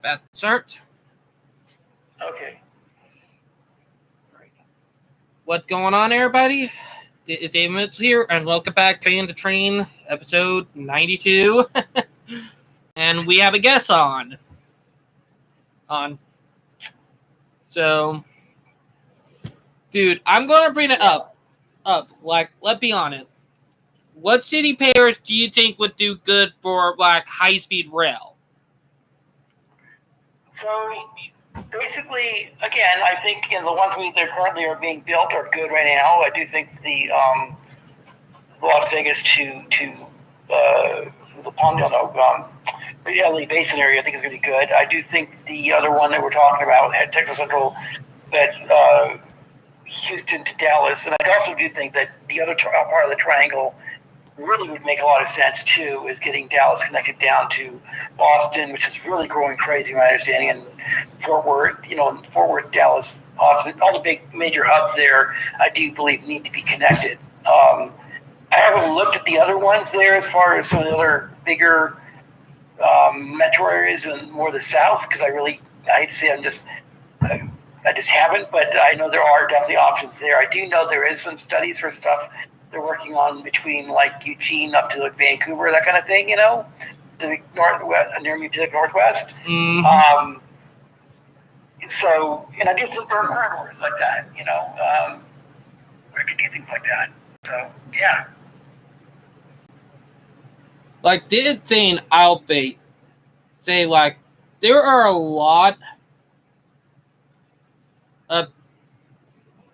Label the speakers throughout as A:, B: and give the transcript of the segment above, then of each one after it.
A: About to start.
B: Okay.
A: Right. What's going on, everybody? David's here, and welcome back to the Train, episode 92. And we have a guest on. So, dude, I'm going to bring it up. Like, let's be honest. What city pairs do you think would do good for, like, high-speed rail?
B: So, basically, again, I think the ones that currently are being built are good right now. I do think the Las Vegas to the Palm Lee Basin area, I think is going to be good. I do think the other one that we're talking about at Texas Central, that Houston to Dallas, and I also do think that the other part of the triangle really would make a lot of sense too, is getting Dallas connected down to Austin, which is really growing crazy, my understanding, and Fort Worth, Dallas, Austin, all the big major hubs there, I do believe need to be connected. I haven't looked at the other ones there as far as some of the other bigger metro areas and more the south, because I hate to say I just haven't, but I know there are definitely options there. I do know there is some studies for stuff they're working on between like Eugene up to like Vancouver, that kind of thing, to the northwest, near me to the northwest.
A: Mm-hmm.
B: So, and I do think there are corridors like that, where you can do things like that. So, yeah.
A: Like, did saying Albate say, like, there are a lot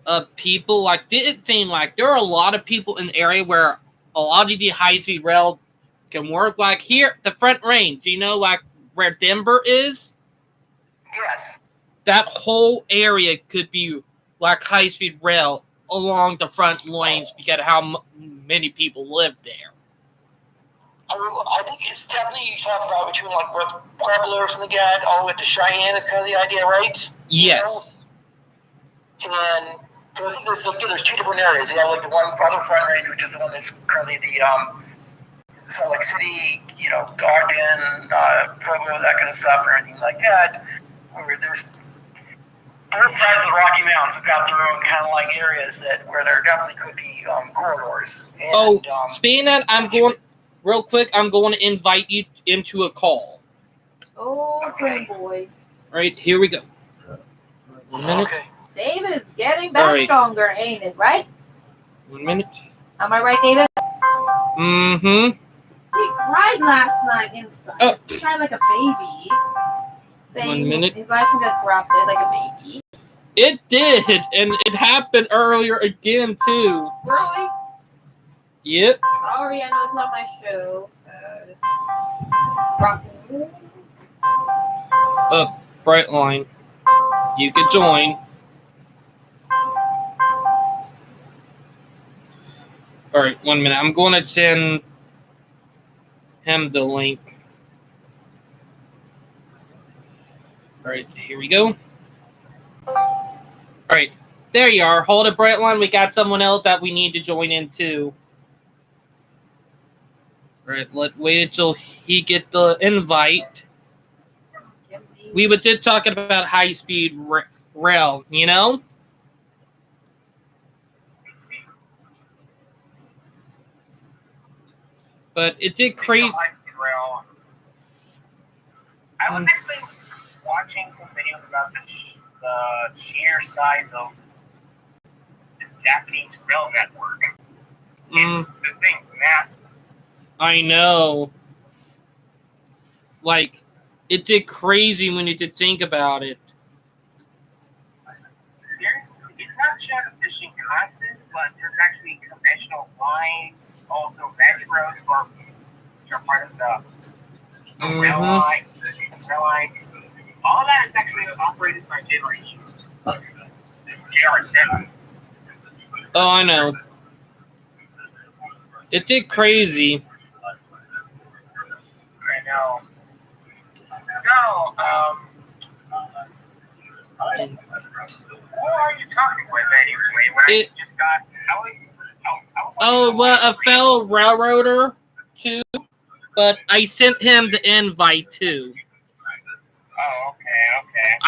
A: of people, like, did it seem like there are a lot of people in the area where a lot of the high-speed rail can work? Like, here, the Front Range, like, where Denver is?
B: Yes.
A: That whole area could be, like, high-speed rail along the front lanes because of how many people live there.
B: I think it's definitely, you talk about between, like, where Pueblo or something like that, all the way to Cheyenne is kind of the idea, right?
A: Yes.
B: And so I think there's two different areas. You have like the one other Front Range, which is the one that's currently the Salt Lake City, Ogden, Pueblo, that kind of stuff, or anything like that. Where there's both sides of the Rocky Mountains have got their own kind of like areas where there definitely could be corridors. And,
A: speaking of that, I'm going to invite you into a call.
C: Oh, okay. Boy.
A: All right, here we go. 1 minute.
B: Okay.
C: David is getting back stronger, ain't it, right?
A: 1 minute.
C: Am I right, David?
A: Mm-hmm.
C: He cried last night inside. He cried like a baby. Saying
A: 1 minute.
C: His life got corrupted like a baby.
A: It did, and it happened earlier again, too.
C: Really?
A: Yep.
C: Sorry, I know it's not my show, so...
A: Brightline. You could join. Alright, 1 minute. I'm going to send him the link. Alright, here we go. Alright, there you are. Hold it, Brightline. We got someone else that we need to join in too. Alright, let's wait until he get the invite. We were just talking about high-speed rail, But it did create...
D: High-speed rail. I was actually watching some videos about the sheer size of the Japanese rail network. The thing's massive.
A: I know. Like, it did crazy when you did think about it.
D: It's not just the Shinkansen, but there's actually conventional lines, also metros, which are part of the rail line, the rail lines. All that is actually operated by JR East, JR7.
A: Oh, I know. It did crazy.
D: I know. So, who are you talking with anyway? When I just got,
A: a fellow railroader too, but I sent him the invite too.
D: Oh,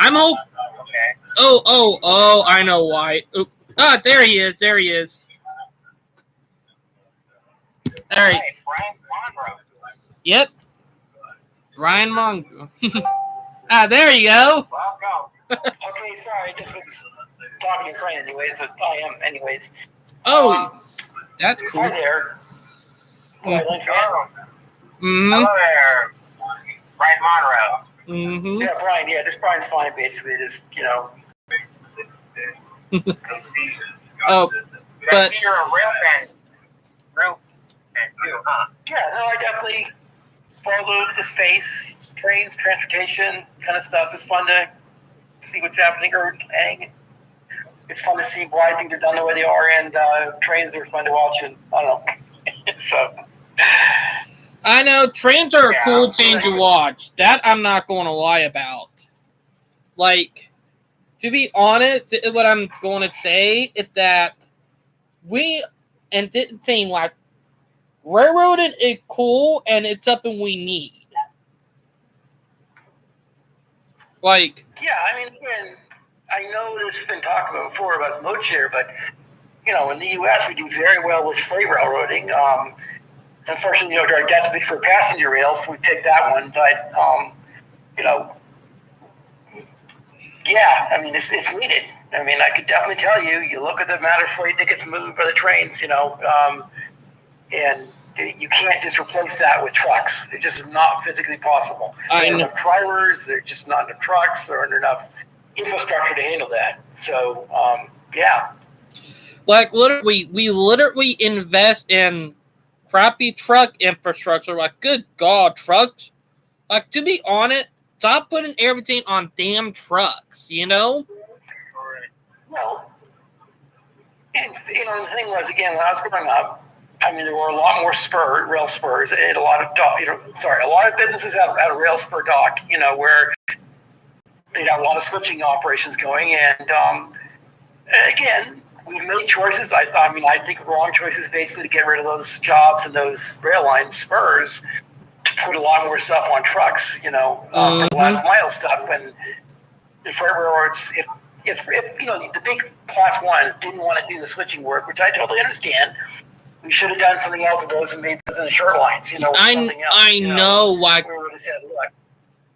A: I'm hoping.
D: Okay.
A: Oh, I know why. Oop. Ah, there he is. All right.
D: Hey, Brian Monroe.
A: Yep. Brian Mongo. There you go.
D: Welcome.
B: Okay, sorry, I just was talking to Crane anyways. I am anyways.
A: Oh, that's cool.
B: Hi there. Brian fan.
A: Mm-hmm.
D: Hello there, Brian Monroe.
A: Mm-hmm.
B: Yeah, Brian. Yeah, just Brian's fine. Basically, just
A: Oh,
D: I
A: but
D: see you're a real fan. Real fan too, huh?
B: Yeah, no, I definitely follow the space, trains, transportation kind of stuff. It's fun to see what's happening or planning. It's fun to see why things are done the way they are, and trains are fun to watch. And I don't know. So
A: I know trains are a
D: Yeah,
A: cool thing to watch. That I'm not going to lie about. Like, to be honest, what I'm going to say is that saying like railroading is cool and it's something we need. Like,
B: yeah, I mean, again, I know this has been talked about before about mode share, but in the U.S. we do very well with freight railroading. Unfortunately, our debt bid for passenger rails, so we picked that one. But yeah, I mean, it's needed. I mean, I could definitely tell you. You look at the amount of freight that gets moved by the trains, and you can't just replace that with trucks. It just is not physically possible. There aren't enough drivers. There are just not enough trucks. There aren't enough infrastructure to handle that. So, yeah.
A: Like, literally, we literally invest in crappy truck infrastructure. Like, good God, trucks. Like, to be honest, stop putting everything on damn trucks,
B: Well, and, the thing was, again, when I was growing up, I mean, there were a lot more rail spurs, and a lot of businesses have a rail spur dock, where a lot of switching operations going. And again, we've made choices. I think wrong choices basically to get rid of those jobs and those rail line spurs to put a lot more stuff on trucks, for the last mile stuff. And the freight railroads, if the big class ones didn't want to do the switching work, which I totally understand, we should have done something else with those and made those in the short lines, something else.
A: I know, like,
B: we would have said, look,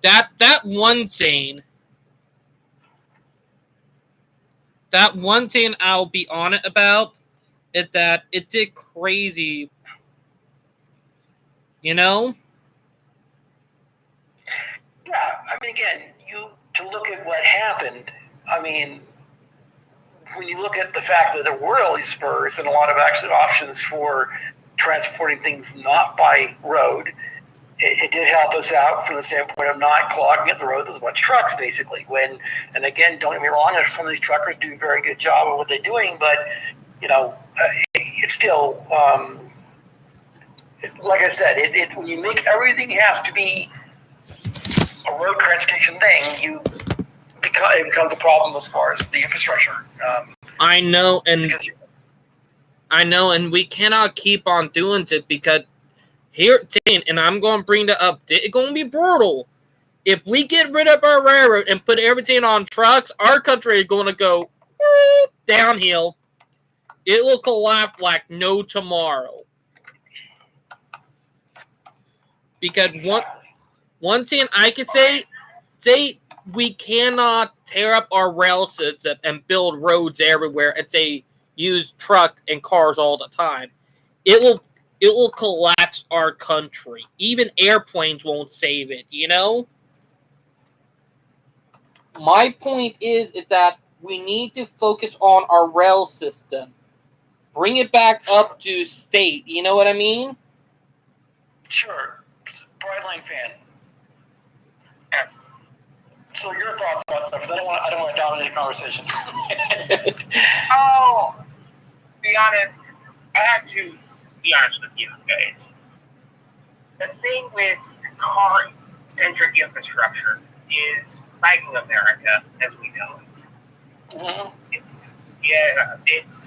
A: that one thing I'll be on it about is that it did crazy,
B: Yeah, I mean, again, to look at what happened, I mean, when you look at the fact that there were all these spurs and a lot of actual options for transporting things not by road, it did help us out from the standpoint of not clogging up the road with a bunch of trucks, basically. And again, don't get me wrong, some of these truckers do a very good job of what they're doing, but it's still, like I said, when you make everything has to be a road transportation thing, it becomes a problem as far as the infrastructure.
A: I know, and we cannot keep on doing it because here, and I'm going to bring that up. It's going to be brutal. If we get rid of our railroad and put everything on trucks, our country is going to go downhill. It will collapse like no tomorrow. Because one thing I could say we cannot tear up our rail system and build roads everywhere and say use truck and cars all the time. It will collapse our country. Even airplanes won't save it, My point is that we need to focus on our rail system. Bring it back up to state. You know what I mean?
B: Sure. Bright Line fan.
D: Yes.
B: So your thoughts about stuff, because I don't want to dominate the conversation.
D: Oh, to be honest, I have to be honest with you guys. The thing with car-centric infrastructure is lagging America as we know it.
B: Mm-hmm.
D: It's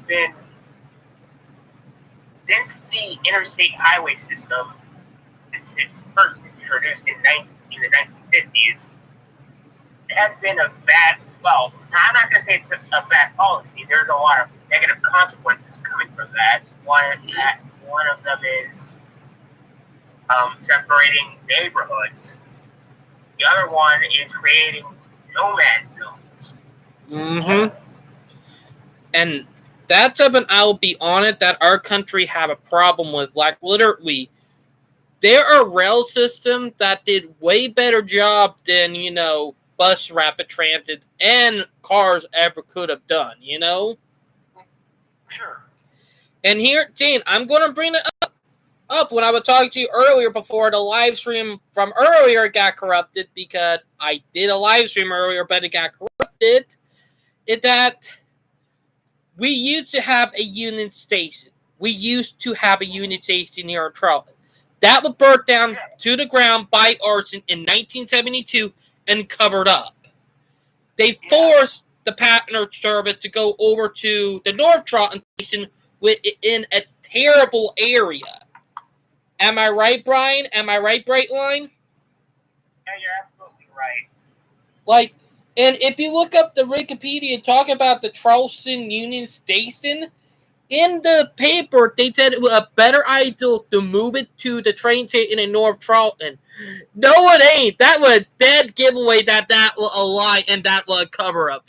D: been since the interstate highway system was first introduced in the 1950s. has been a bad. Well, I'm not going to say it's a bad policy. There's a lot of negative consequences coming from that. One of them is separating neighborhoods. The other one is creating no man's zones.
A: Mm-hmm. And that's something I'll be on it that our country have a problem with. Like, literally, there are rail systems that did way better job than, bus rapid transit and cars ever could have done,
B: Sure.
A: And here, Jane, I'm going to bring it up when I was talking to you earlier before the live stream from earlier got corrupted, because I did a live stream earlier, but it got corrupted, is that we used to have a Union Station. We used to have a Union Station near Charlotte. That was burnt down to the ground by arson in 1972 and covered up. They forced the passenger service to go over to the North Charlton Station within a terrible area. Am I right, Brian? Am I right, Brightline?
D: Yeah, you're absolutely right.
A: Like, and if you look up the Wikipedia and talk about the Charleston Union Station, in the paper, they said it was a better idea to move it to the train station in North Charlton. No, it ain't. That was a dead giveaway that was a lie and that was a cover-up,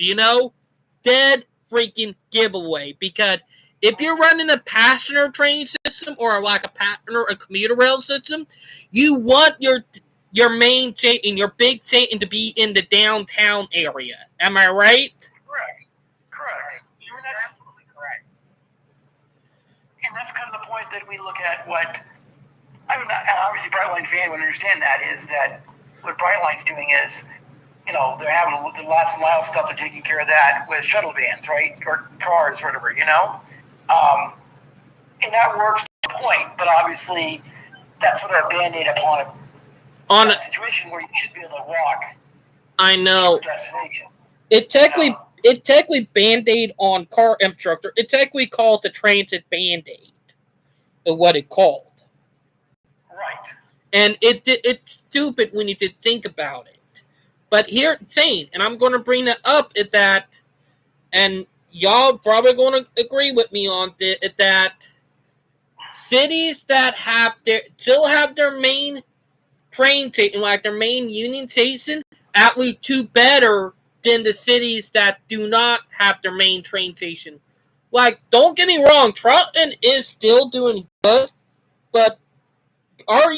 A: Dead freaking giveaway. Because if you're running a passenger train system or like a commuter rail system, you want your main station, your big station, to be in the downtown area. Am I right?
B: Correct. That's absolutely correct. And that's kind of the point that we look at what, obviously Brightline fan would understand that, is that what Brightline's doing is, they're having the last mile stuff, they're taking care of that with shuttle vans, right? Or cars, or whatever, And that works to a point, but obviously that's sort of a band-aid upon a situation where you should be able to walk.
A: I know.
B: To your destination.
A: It technically Band-Aid on car infrastructure. It's technically called the Transit Band-Aid, is what it called.
B: Right.
A: And it's stupid when you think about it. But here, Zane, and I'm going to bring that up, is that, and y'all probably going to agree with me on this, is that cities that still have their main train station, like their main Union Station, actually do better than the cities that do not have their main train station. Like, don't get me wrong, Charlton is still doing good, but our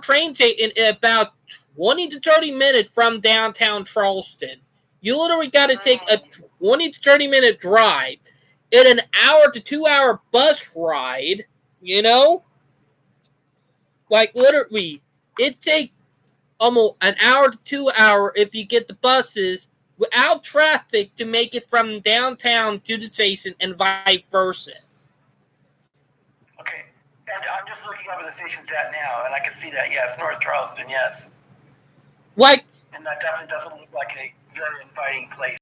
A: train station is about 20 to 30 minutes from downtown Charleston. You literally got to take a 20 to 30 minute drive in an hour to 2 hour bus ride, Like, literally, it takes almost an hour to 2 hours if you get the buses without traffic to make it from downtown to the station and vice versa.
B: Okay, and I'm just looking over the station's at now, and I can see that, yes, North Charleston, yes.
A: Like,
B: and that definitely doesn't look like a very inviting place.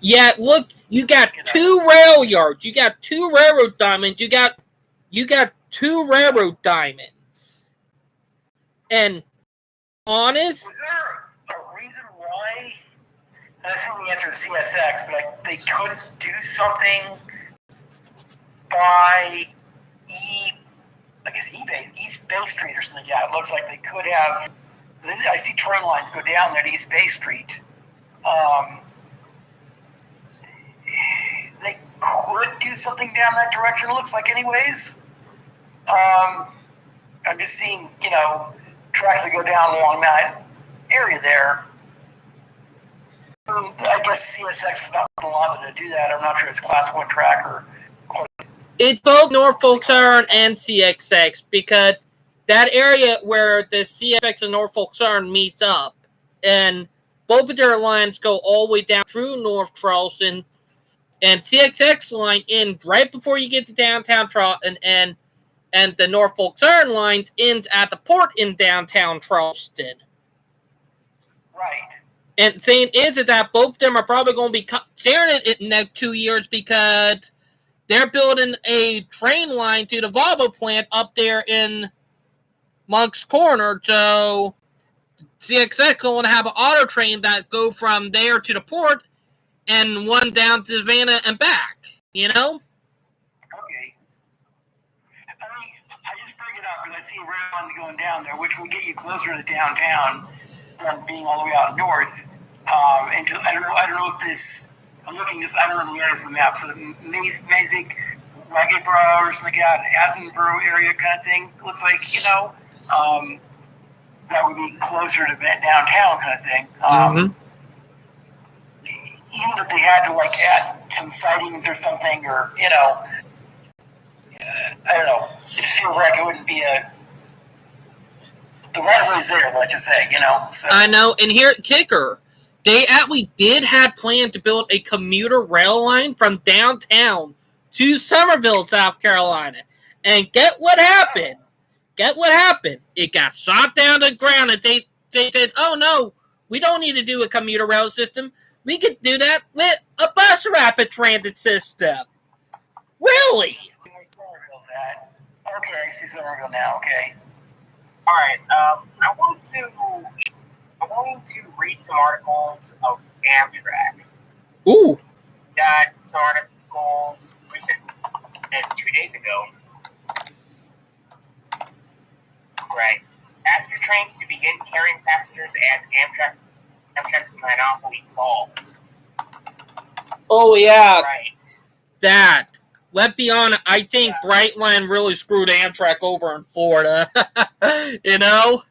A: Yeah, look, you got two rail yards. You got two railroad diamonds. You got two railroad diamonds. And honest,
B: was there a reason why? And I assume the answer is CSX, but they couldn't do something by East Bay Street or something. Yeah, it looks like they could have. I see train lines go down there to East Bay Street. They could do something down that direction, it looks like, anyways. I'm just seeing, tracks that go down along that area there. I guess CSX is not allowed to do that. I'm not sure it's Class 1 track or...
A: It's both Norfolk Southern and CSX, because that area where the CSX and Norfolk Southern meets up, and both of their lines go all the way down through North Charleston, and CSX line in right before you get to downtown Charleston, and the Norfolk Southern line ends at the port in downtown Charleston.
B: Right.
A: And the thing is that both of them are probably going to be sharing it in the next 2 years, because they're building a train line to the Volvo plant up there in Monk's Corner. So CXX going to have an auto train that go from there to the port and one down to Savannah and back, you know?
B: Okay. I just bring it up because I see a rail line going down there, which will get you closer to downtown than being all the way out north. I don't know if this. I'm looking just. I don't know the areas of the map. So the Mazik, Raggedboro, or something like that, Asenboro area kind of thing. Looks like that would be closer to downtown kind of thing. Even if they had to add some sightings or something, or I don't know. It just feels like it wouldn't be the right of way's there. Let's just say, So.
A: I know, and here kicker, they actually did have planned to build a commuter rail line from downtown to Summerville, South Carolina, and get what happened. It got shot down to the ground, and they said, "Oh no, we don't need to do a commuter rail system. We could do that with a bus rapid transit system." Really?
B: Where Somerville's at? Okay, I see Somerville now. Okay.
D: All right. I'm going to read some articles of Amtrak.
A: Ooh.
D: Got some articles recent. It's 2 days ago. Right. Passenger trains to begin carrying passengers as Amtrak's monopoly falls.
A: Oh yeah.
D: Right.
A: That. Let's be honest, I think Brightline really screwed Amtrak over in Florida. You know?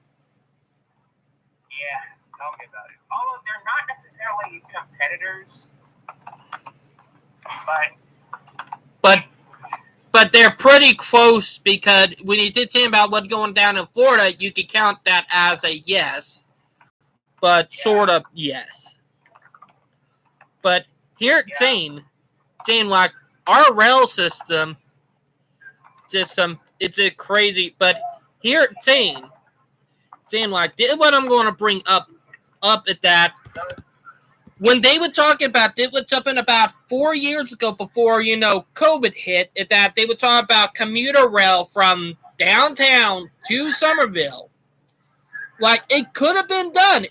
D: Yeah, tell me about it. Although they're not necessarily competitors,
A: but they're pretty close, because when you did think about what's going down in Florida, you could count that as a yes. But sort of yes. But here at Zane, like, our rail system, it's a crazy, but here at Zane, like, this is what I'm going to bring up at that. When they were talking about, it was something about 4 years ago before, COVID hit, at that they were talking about commuter rail from downtown to Somerville. Like, it could have been done.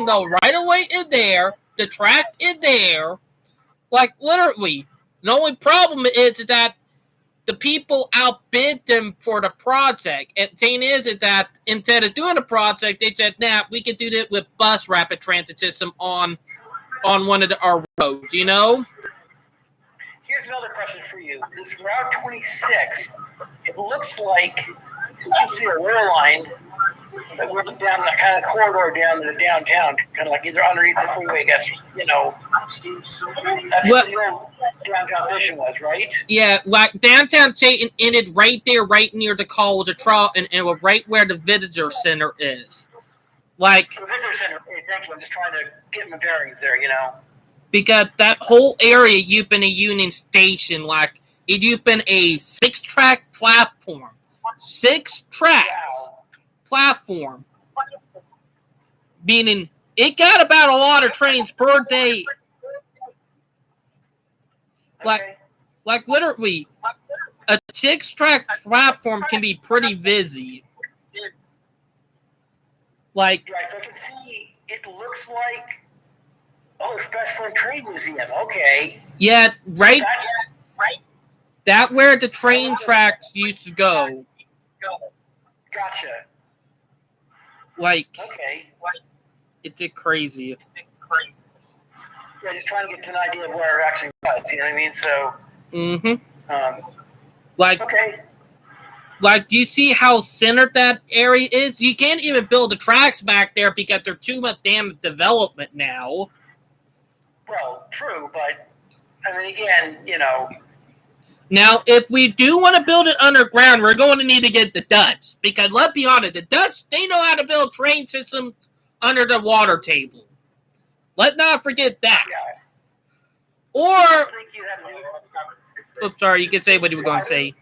A: Though, right away in there, the track in there, like, literally. The only problem is that the people outbid them for the project. And the thing is that instead of doing the project, they said, "Nah, we could do this with bus rapid transit system on one of our roads,"
B: Here's another question for you. This Route 26, it looks like you see a rail line that went down the kind of corridor down to the downtown, kind of like either underneath the freeway, I guess, That's what the old downtown station was, right?
A: Yeah, like downtown Dayton ended right there, right near the College of Charlton, and right where the visitor center is. Like,
B: the visitor center, thank you. I'm just trying to get my bearings there,
A: Because that whole area, you've been a Union Station, like, you've been a 6-track platform. 6 tracks. Wow. Platform, meaning it got about a lot of trains per day. Like literally, a 6-track platform can be pretty busy. Like,
B: right, so I can see it looks like it's best for a train museum. Okay.
A: Yeah, right. That where the train tracks used to go.
B: Gotcha.
A: Like,
B: okay.
A: It's crazy.
B: Yeah, just trying to get to an idea of where it actually was. You know what I mean? So. Okay.
A: Like, do you see how centered that area is? You can't even build the tracks back there because there's too much damn development now.
B: Well, true, but I mean, again,
A: Now, if we do want to build it underground, we're going to need to get the Dutch. Because, let's be honest, the Dutch, they know how to build train systems under the water table. Let's not forget that.
B: Yeah.
A: Or... Oops, sorry, you can say what you were going to say.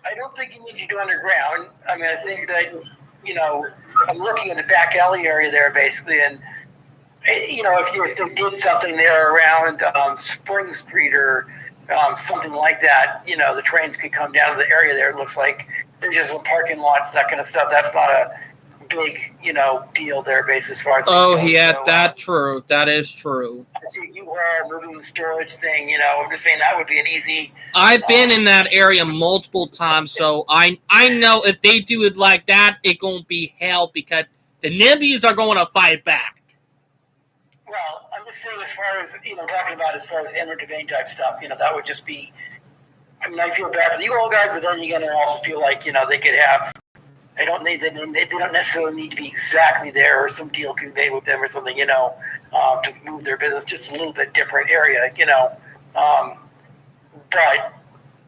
B: I don't think you need to go underground. I mean, I think that, I'm looking at the back alley area there, basically, and, if they did something there around Spring Street or... something like that, the trains could come down to the area there. It looks like there's just some parking lots, that kind of stuff. That's not a big, deal there, based as far as.
A: Oh,
B: goes.
A: yeah,
B: So,
A: that's true. That is true.
B: I see you are moving the storage thing. I'm just saying that would be an easy.
A: I've been in that area multiple times, so I know if they do it like that, it gonna be hell because the NIMBYs are going to fight back.
B: Well, I'm just saying, as far as talking about as far as eminent domain type stuff, that would just be. I mean, I feel bad for the old guys, but then again, I also feel like they could have. They don't necessarily need to be exactly there, or some deal can be made with them or something, to move their business just a little bit different area, but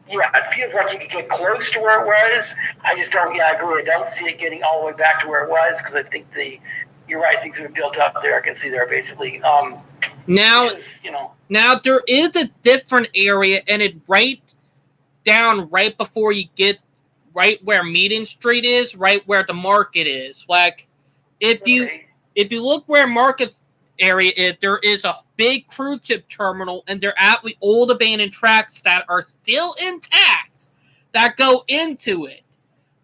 B: yeah, it feels like you could get close to where it was. I just don't. Yeah, I agree. I don't see it getting all the way back to where it was because I think you're right. Things have been built up there. I can see there basically.
A: Now there is a different area, and it right before you get right where Meeting Street is, right where the market is. Like if you look where market area is, there is a big cruise ship terminal, and there are the old abandoned tracks that are still intact that go into it.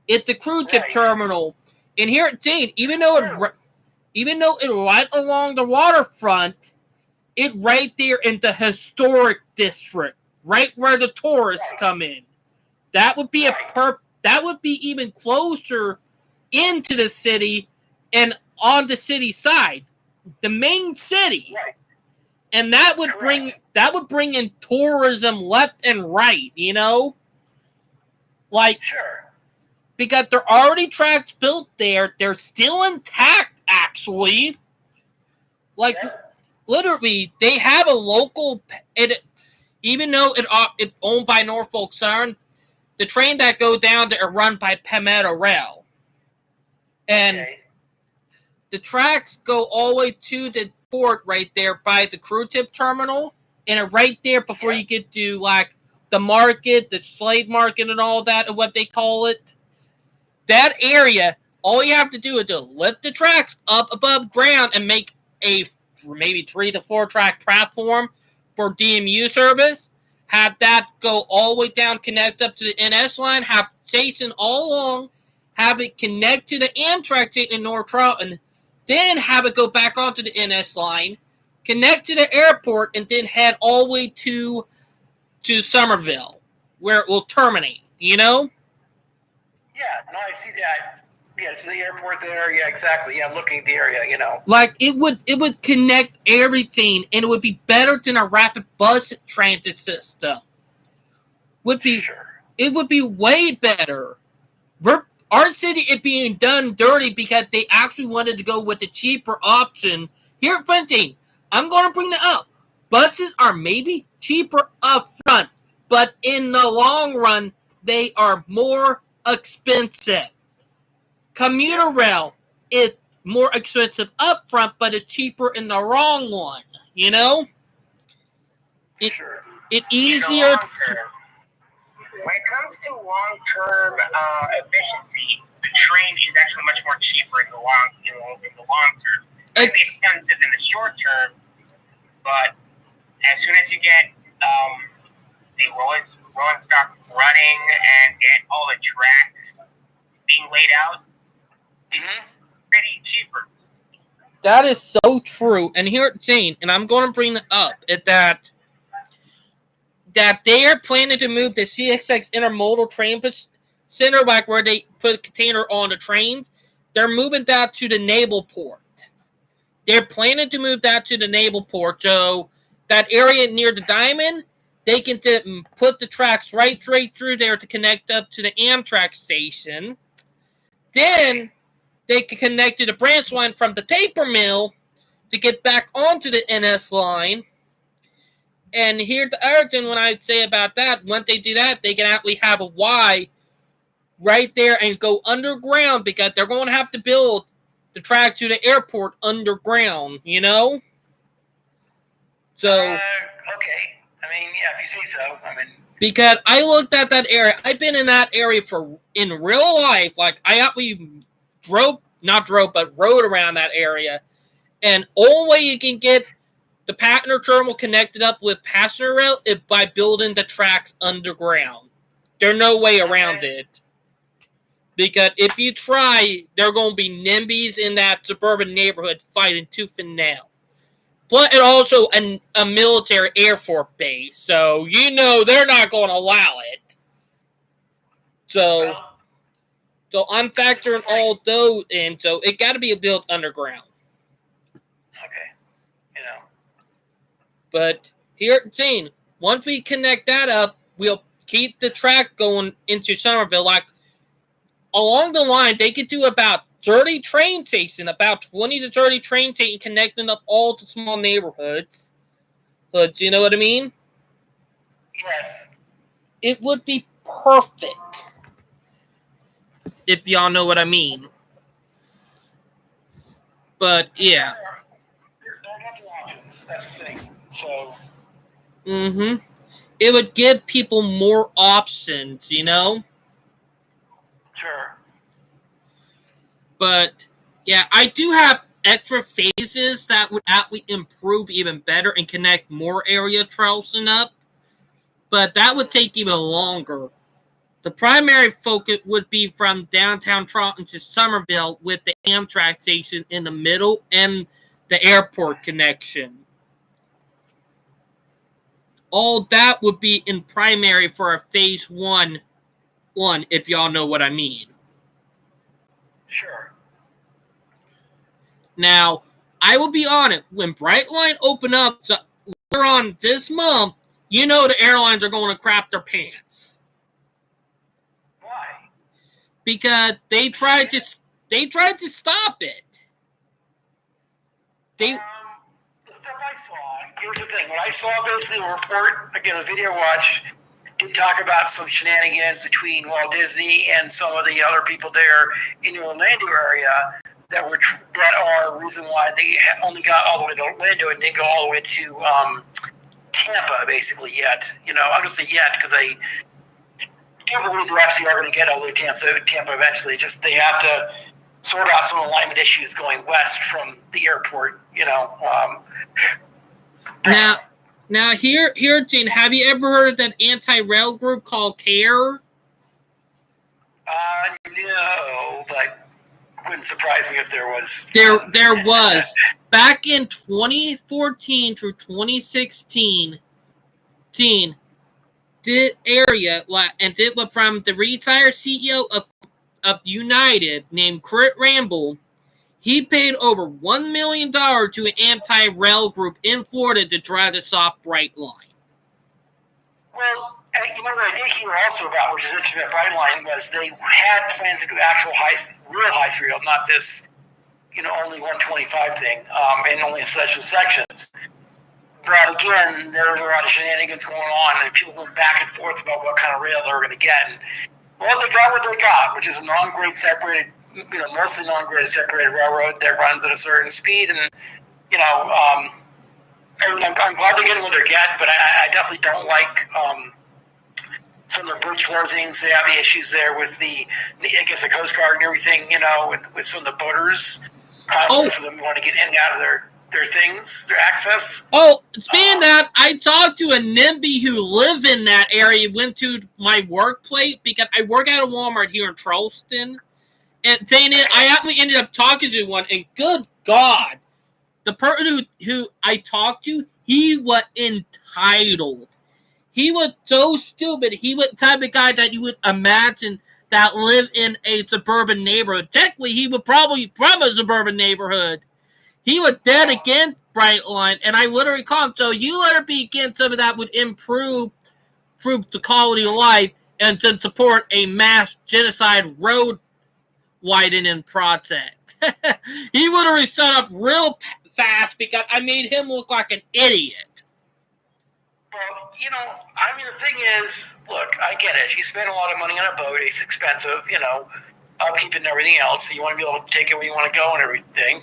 A: It's the cruise ship terminal, and here at Dane, even though it right along the waterfront, it right there in the historic district, right where the tourists come in. That would be that would be even closer into the city and on the city side, the main city.
B: Right.
A: And that would bring in tourism left and right, Like
B: sure.
A: Because there are already tracks built there. They're still intact, actually. Like literally, they have a local even though it's owned by Norfolk Southern, the train that go down there are run by Palmetto Rail. And the tracks go all the way to the port right there by the cruise ship terminal. And right there before you get to, like, the market, the slave market and all that, and what they call it. That area, all you have to do is to lift the tracks up above ground and make a maybe 3 to 4 track platform for DMU service. Have that go all the way down, connect up to the NS line, have station all along, have it connect to the Amtrak station in North Charlton, then have it go back onto the NS line, connect to the airport, and then head all the way to Somerville, where it will terminate,
B: Yeah, no, I see that. Yeah, so the airport there, yeah, exactly. Yeah, I'm looking at the area,
A: Like, it would connect everything, and it would be better than a rapid bus transit system. It would be way better. Our city is being done dirty because they actually wanted to go with the cheaper option. Here at Printing, I'm going to bring that up. Buses are maybe cheaper up front, but in the long run, they are more expensive. Commuter rail is more expensive up front, but it's cheaper in the long run. It's easier.
D: When it comes to long-term efficiency, the train is actually much more cheaper in the long term. It might be expensive in the short term, but as soon as you get the rolling stock running and get all the tracks being laid out, it's pretty cheaper.
A: That is so true. And here at Zane, and I'm going to bring it up, is that they are planning to move the CSX Intermodal Train Center, like where they put a container on the trains. They're moving that to the naval port. They're planning to move that to the naval port, so that area near the Diamond, they can put the tracks right through there to connect up to the Amtrak station. Then they can connect to the branch line from the paper mill to get back onto the NS line. And here's the other thing when I say about that, once they do that, they can actually have a Y right there and go underground because they're going to have to build the track to the airport underground, So,
B: okay. I mean, yeah, if you say so.
A: Because I looked at that area. I've been in that area in real life. Like, I actually rode around that area. And all way you can get the passenger terminal connected up with passenger rail is by building the tracks underground. There's no way around it. Because if you try, there are going to be NIMBYs in that suburban neighborhood fighting tooth and nail. But it also a military Air Force base, so you know they're not going to allow it. So I'm factoring all those in. So it got to be built underground.
B: Okay,
A: But here at Zane, once we connect that up, we'll keep the track going into Somerville. Like along the line, they could do about 30 train stations, about 20 to 30 train stations connecting up all the small neighborhoods. But you know what I mean?
B: Yes.
A: It would be perfect. If y'all know what I mean. But, yeah.
B: There are multiple options. That's the thing. So.
A: Mm-hmm. It would give people more options, you know?
B: Sure.
A: But, yeah, I do have extra phases that would actually improve even better and connect more area Charleston up. But that would take even longer. The primary focus would be from downtown Charleston to Somerville with the Amtrak station in the middle and the airport connection. All that would be in primary for a phase one, if y'all know what I mean.
B: Sure.
A: Now, I will be honest, when Brightline open up later on this month, you know the airlines are going to crap their pants.
B: Why?
A: Because they tried to stop it.
B: The stuff I saw, here's the thing. When I saw basically a report, again, a video watch, did talk about some shenanigans between Walt Disney and some of the other people there in the Orlando area that are reason why they only got all the way to Orlando and didn't go all the way to Tampa, basically, yet. I'm going to say yet because I do believe they actually are going to get all the way to Tampa eventually. Just they have to sort out some alignment issues going west from the airport,
A: Now here, Gene, have you ever heard of that anti-rail group called CARE?
B: No, but wouldn't surprise me if there was.
A: There was. Back in 2014 through 2016, the area, and it was from the retired CEO of United named Kurt Ramble. He paid over $1 million to an anti-rail group in Florida to try to stop Brightline.
B: Well, what I did hear also about, which is interesting about Brightline, was they had plans to do actual real high-speed rail, not this, only 125 thing, and only in special sections. But again, there was a lot of shenanigans going on, and people went back and forth about what kind of rail they were going to get. And, well, they got what they got, which is a non-grade separated, mostly non-grade separated railroad that runs at a certain speed. And, I'm glad they're getting what they're getting, but I definitely don't like some of the bridge closings. They have the issues there with the Coast Guard and everything, with some of the boaters. Some of them want to get in and out of their things, their access.
A: Oh, speaking of that, I talked to a NIMBY who live in that area, went to my workplace, because I work at a Walmart here in Charleston. And saying it, I actually ended up talking to one, and good God, the person who I talked to, he was entitled. He was so stupid. He was the type of guy that you would imagine that lived in a suburban neighborhood. Technically, he was probably from a suburban neighborhood. He was dead against Brightline, and I literally called him. So you let it be against something that would improve the quality of life and to support a mass genocide road widening project. He literally stood up real fast because I made him look like an idiot.
B: Well, the thing is, look, I get it. You spend a lot of money on a boat. It's expensive, upkeep and everything else. So you want to be able to take it where you want to go and everything.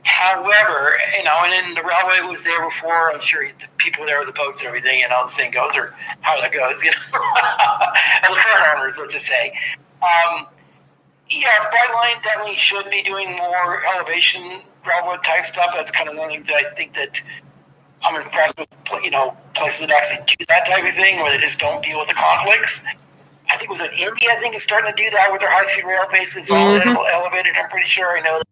B: However, and then the railway was there before. I'm sure the people there with the boats and everything, the thing goes, or how that goes, and the current owners, let's just say. Brightline definitely should be doing more elevation railroad type stuff. That's kind of one thing that I think that I'm impressed with, places that actually do that type of thing, where they just don't deal with the conflicts. I think it was in India. I think is starting to do that with their high-speed rail. Basically, it's all elevated. I'm pretty sure. I know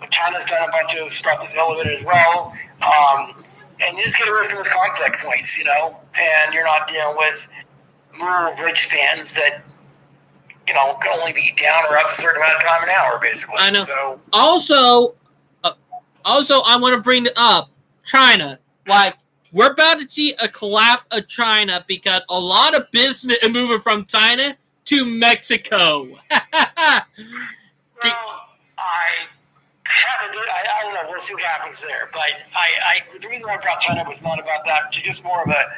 B: that China's done a bunch of stuff that's elevated as well. And you just get away from those conflict points, and you're not dealing with rural bridge spans that can only be down or up a certain amount of time an hour, basically.
A: I know.
B: So
A: Also, I want to bring up China. Like, we're about to see a collapse of China because a lot of business is moving from China to Mexico.
B: well, I don't know. We'll see what happens there. But the reason why I brought China was not about that. Just more of a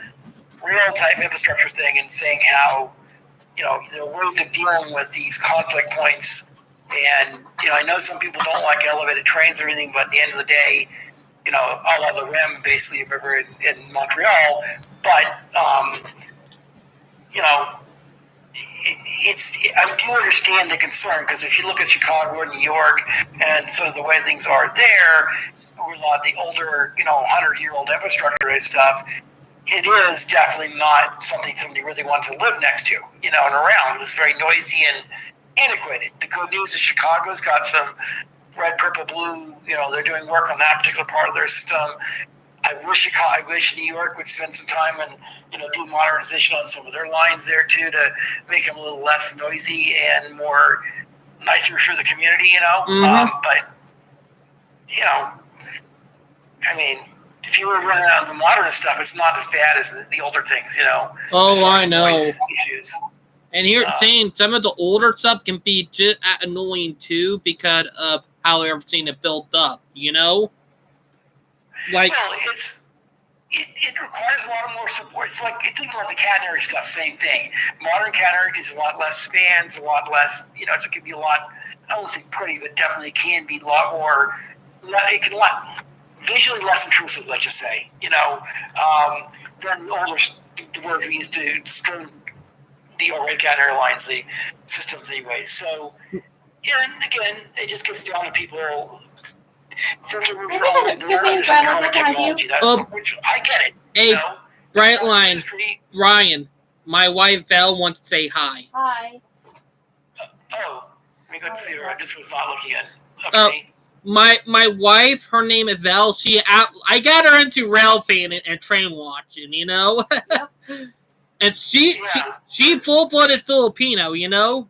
B: real type infrastructure thing and saying how there are ways of dealing with these conflict points. And I know some people don't like elevated trains or anything, but at the end of the day, a la the REM, basically, remember in Montreal. But I do understand the concern, because if you look at Chicago or New York and sort of the way things are there, with a lot of the older, 100-year-old infrastructure and stuff, it is definitely not something somebody really wants to live next to, and around. It's very noisy and antiquated. The good news is Chicago's got some red, purple, blue, they're doing work on that particular part of their system. I wish New York would spend some time and, do modernization on some of their lines there too, to make them a little less noisy and more nicer for the community, but, I mean, if you were running on the modern stuff, it's not as bad as the older things,
A: Oh, I know.
B: Issues.
A: And here, saying some of the older stuff can be just annoying too because of how everything is built up, Like,
B: well, it requires a lot more support. It's even like the catenary stuff, same thing. Modern catenary is a lot less spans, a lot less, so it can be a lot, I won't say pretty, but definitely can be a lot more, visually less intrusive, let's just say, than older, the words we used to string the overhead catenary lines, the systems anyway. So, and again, it just gets down to people. Technology. Which I get it.
A: Hey, Brightline, Brian, my wife Val wants to say hi.
C: Hi.
B: We got to see her. I just was not looking at. Okay.
A: My wife, her name is Val. I got her into rail fan and train watching.
C: Yep.
A: And she full-blooded Filipino. Or
C: Yep.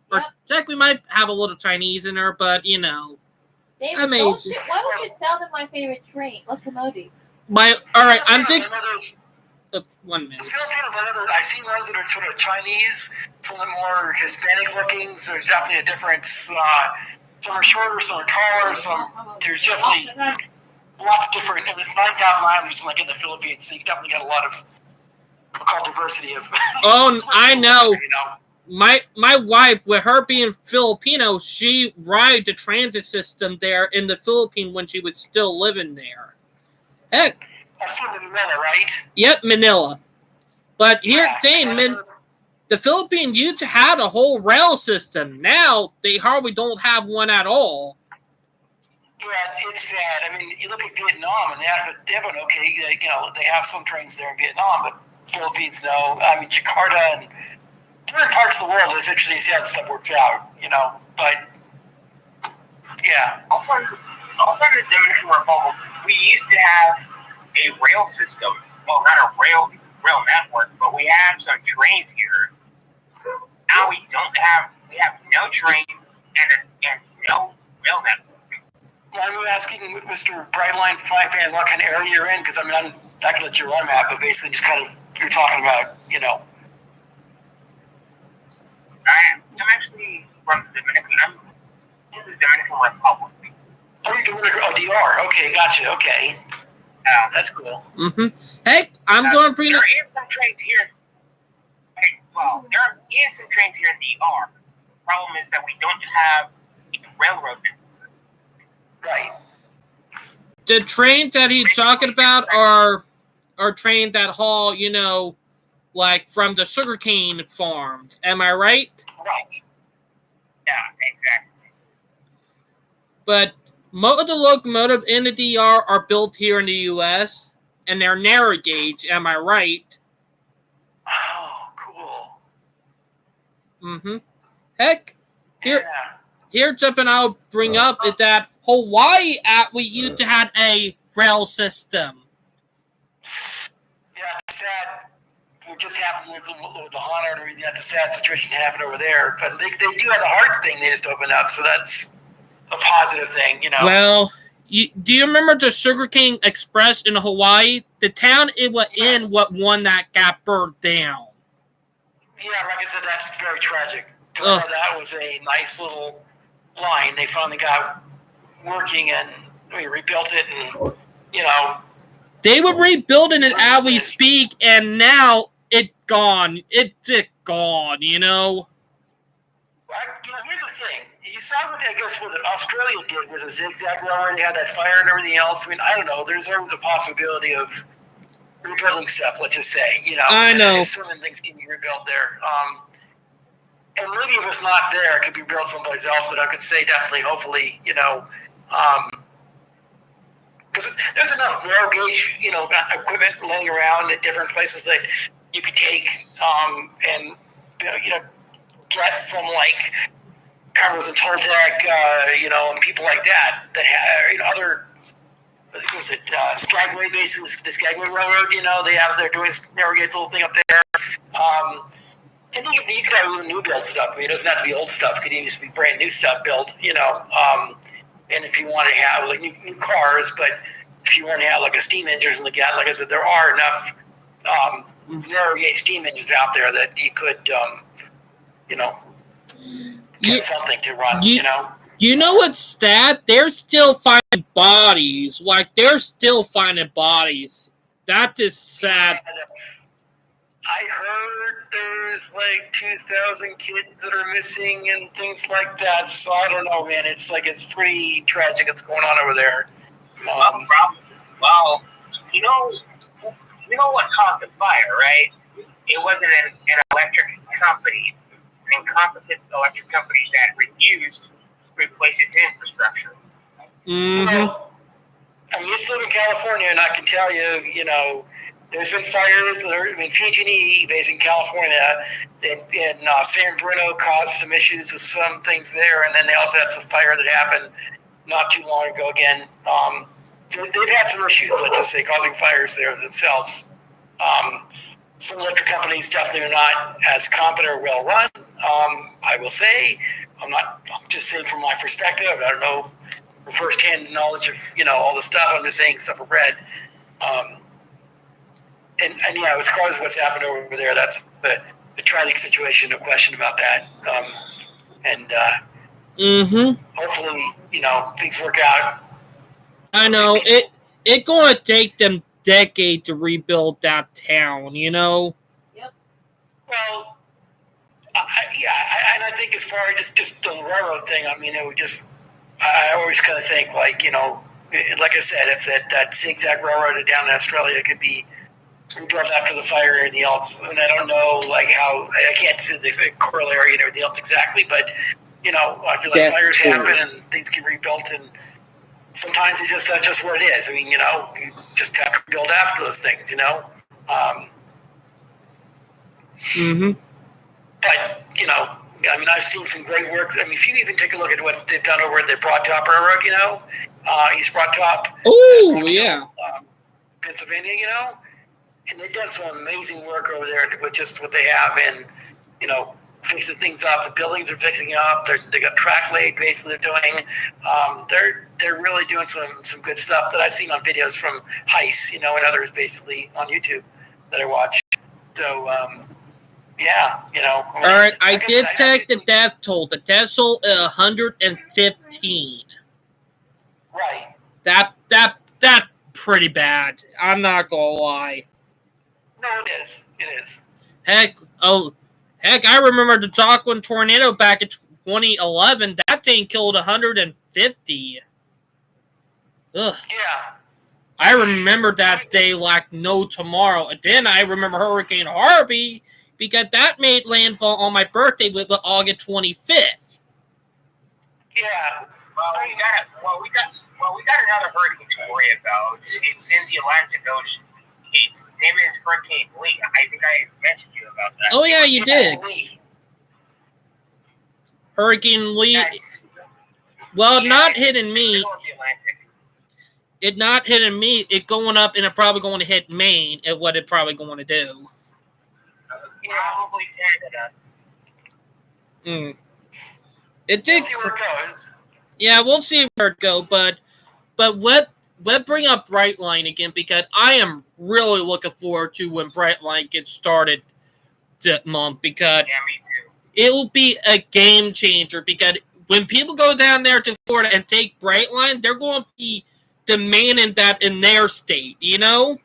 A: technically might have a little Chinese in her, but
C: David,
A: amazing.
C: why don't you tell them my favorite train, locomotive?
A: All right, I'm thinking. 1 minute.
B: The Filipinos, I've seen ones that are sort of Chinese, some of them more Hispanic looking. So there's definitely a difference. Some are shorter, some are taller. There's definitely lots of different. And it's 9,000 islands like in the Philippines, so you definitely got a lot of diversity of.
A: Oh, I know. My wife, with her being Filipino, she ride the transit system there in the Philippines when she was still living there. Heck.
B: That's in Manila, right?
A: Yep, Manila. But here, the Philippines used to have a whole rail system. Now, they hardly don't have one at all.
B: Yeah, it's sad. I mean, you look at Vietnam, and they have an okay, they have some trains there in Vietnam, but Philippines, no. I mean, Jakarta and different parts of the world, it's interesting to see how this stuff works out, but yeah.
D: Also in the Dominican Republic, we used to have a rail system. Well, not a rail network, but we have some trains here. Now we have no trains and no rail network.
B: Well, I'm asking Mr. Brightline fan what kind of area you're in, because I can let you run that, but basically just kind of, you're talking about,
D: I'm actually from the Dominican. I'm in the Dominican Republic.
B: Oh, you're Dominican. Oh, DR. Okay, gotcha. Okay. That's cool.
A: Mm-hmm. Hey, I'm going to bring
D: there is some trains here. There is some trains here in DR. The problem is that we don't have a railroad network.
B: Right.
A: The trains that he's talking about are trains that haul, like from the sugarcane farms. Am I right?
B: Right.
D: Yeah, exactly.
A: But most of the locomotives in the DR are built here in the U.S., and they're narrow gauge. Am I right?
B: Oh, cool.
A: Mm-hmm. Heck, here,
B: Yeah.
A: here's something I'll bring up is that Hawaii we used to have a rail system.
B: Yeah, it's sad. What just happened with the Honda and everything. That's a sad situation that happened over there. But they do have the hard thing they just opened up, so that's a positive thing, you know.
A: Well, do you remember the Sugar King Express in Hawaii? The town it was in what one that got burnt down.
B: Yeah, like I said, that's very tragic. I know that was a nice little line. They finally got working and we rebuilt it, and you know.
A: They were rebuilding it as we speak, and now it's gone. It's gone, you know.
B: Here's the thing. You saw what I guess what Australia did with the zigzag railroad. They had that fire and everything else. I mean, I don't know. There's always a possibility of rebuilding stuff. Let's just say, you know.
A: I know.
B: Certain things can be rebuilt there. And maybe if it's not there, it could be built someplace else. But I could say definitely, hopefully, you know, because there's enough narrow gauge, you know, equipment laying around at different places that you could take and you know. Get from like Carlos and Toltec, you know, and people like that have, you know, other, what was it, Skagway, basically, the Skagway Railroad, you know, they're doing narrow gauge little thing up there. And you could have new build stuff. I mean, it doesn't have to be old stuff. It could even just be brand new stuff built, you know. And if you want to have like new cars, but if you want to have like a steam engine or something like I said, there are enough narrow gauge steam engines out there that you could, you know, get something to run, you know.
A: You know what's sad? They're still finding bodies. Like, they're still finding bodies. That is sad.
B: Yeah, I heard there's like 2,000 kids that are missing and things like that. So I don't know, man. It's like, it's pretty tragic what's going on over there.
D: Well, you know what caused the fire, right? It wasn't an electric company. Incompetent electric company that refused to replace its infrastructure.
A: Mm-hmm.
B: Well, I mean, you live in California, and I can tell you, you know, there's been fires. I mean, PG&E, based in California, in San Bruno, caused some issues with some things there, and then they also had some fire that happened not too long ago again. So they've had some issues, let's just say, causing fires there themselves. Some electric companies definitely are not as competent or well run. I will say, I'm just saying from my perspective. I don't know firsthand knowledge of, you know, all the stuff. I'm just saying stuff I've read. And yeah, as far as what's happened over there, that's the tragic situation. No question about that. Hopefully, you know, things work out.
A: I know it's going to take them decade to rebuild that town, you know.
C: Yep.
B: Well, and I think as far as just the railroad thing, I mean, it would just, I always kind of think like, you know, like I said, if that zigzag railroad down in Australia could be rebuilt after the fire and everything else, and I don't know like how, I can't see the corollary and everything else exactly, but you know, I feel like fires happen and things get rebuilt, and sometimes that's just what it is. I mean, you know, you just have to build after those things, you know. But you know, I mean, I've seen some great work. I mean, if you even take a look at what they've done over at the Broad Top Railroad, you know, East Broad Top.
A: Oh yeah.
B: Pennsylvania, you know, and they've done some amazing work over there with just what they have, and you know, fixing things up. The buildings are fixing up. They got track laid. Basically, they're doing. They're really doing some good stuff that I've seen on videos from Heist, you know, and others basically on YouTube that I watch. So yeah, you know. I mean,
A: all right, I did check the death toll. The death toll is 115.
B: Right.
A: That's pretty bad. I'm not gonna lie.
B: No, it is. It is.
A: Heck, I remember the Joaquin tornado back in 2011. That thing killed 150. Ugh.
B: Yeah.
A: I remember that day like no tomorrow. And then I remember Hurricane Harvey because that made landfall on my birthday with August 25th.
B: Yeah.
D: We got another hurricane to worry about. It's in the Atlantic Ocean. Its name is Hurricane Lee. I think I mentioned you about that.
A: Oh yeah, you did. Hurricane Lee.
D: That's,
A: Well,
D: yeah,
A: not
D: it's
A: hitting
D: in the
A: me.
D: middle of the Atlantic.
A: It not hitting me. It going up and it probably going to hit Maine. At what it probably going to do.
D: Probably Canada.
A: It
B: We'll
A: did.
B: see where it goes.
A: Yeah, we'll see where it go. But let bring up Brightline again because I am really looking forward to when Brightline gets started that month because
D: Yeah, me too.
A: it will be a game changer because when people go down there to Florida and take Brightline, they're going to be demanding that in their state, you know?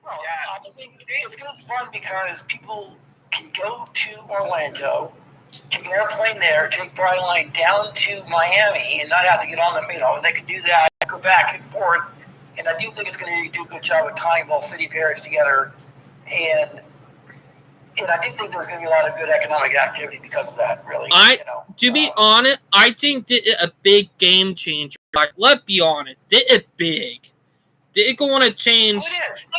B: Well,
D: Yeah.
B: I think it's going to be fun because people can go to Orlando, take an airplane there, take Brightline down to Miami, and not have to get on the, they could do that, go back and forth. And I do think it's going to do a good job of tying both city pairs together. And I do think there's going to be a lot of good economic activity because of that, really.
A: To be honest, I think that it's a big game changer. Like, let's be honest, it's big. It's going to change.
B: It is.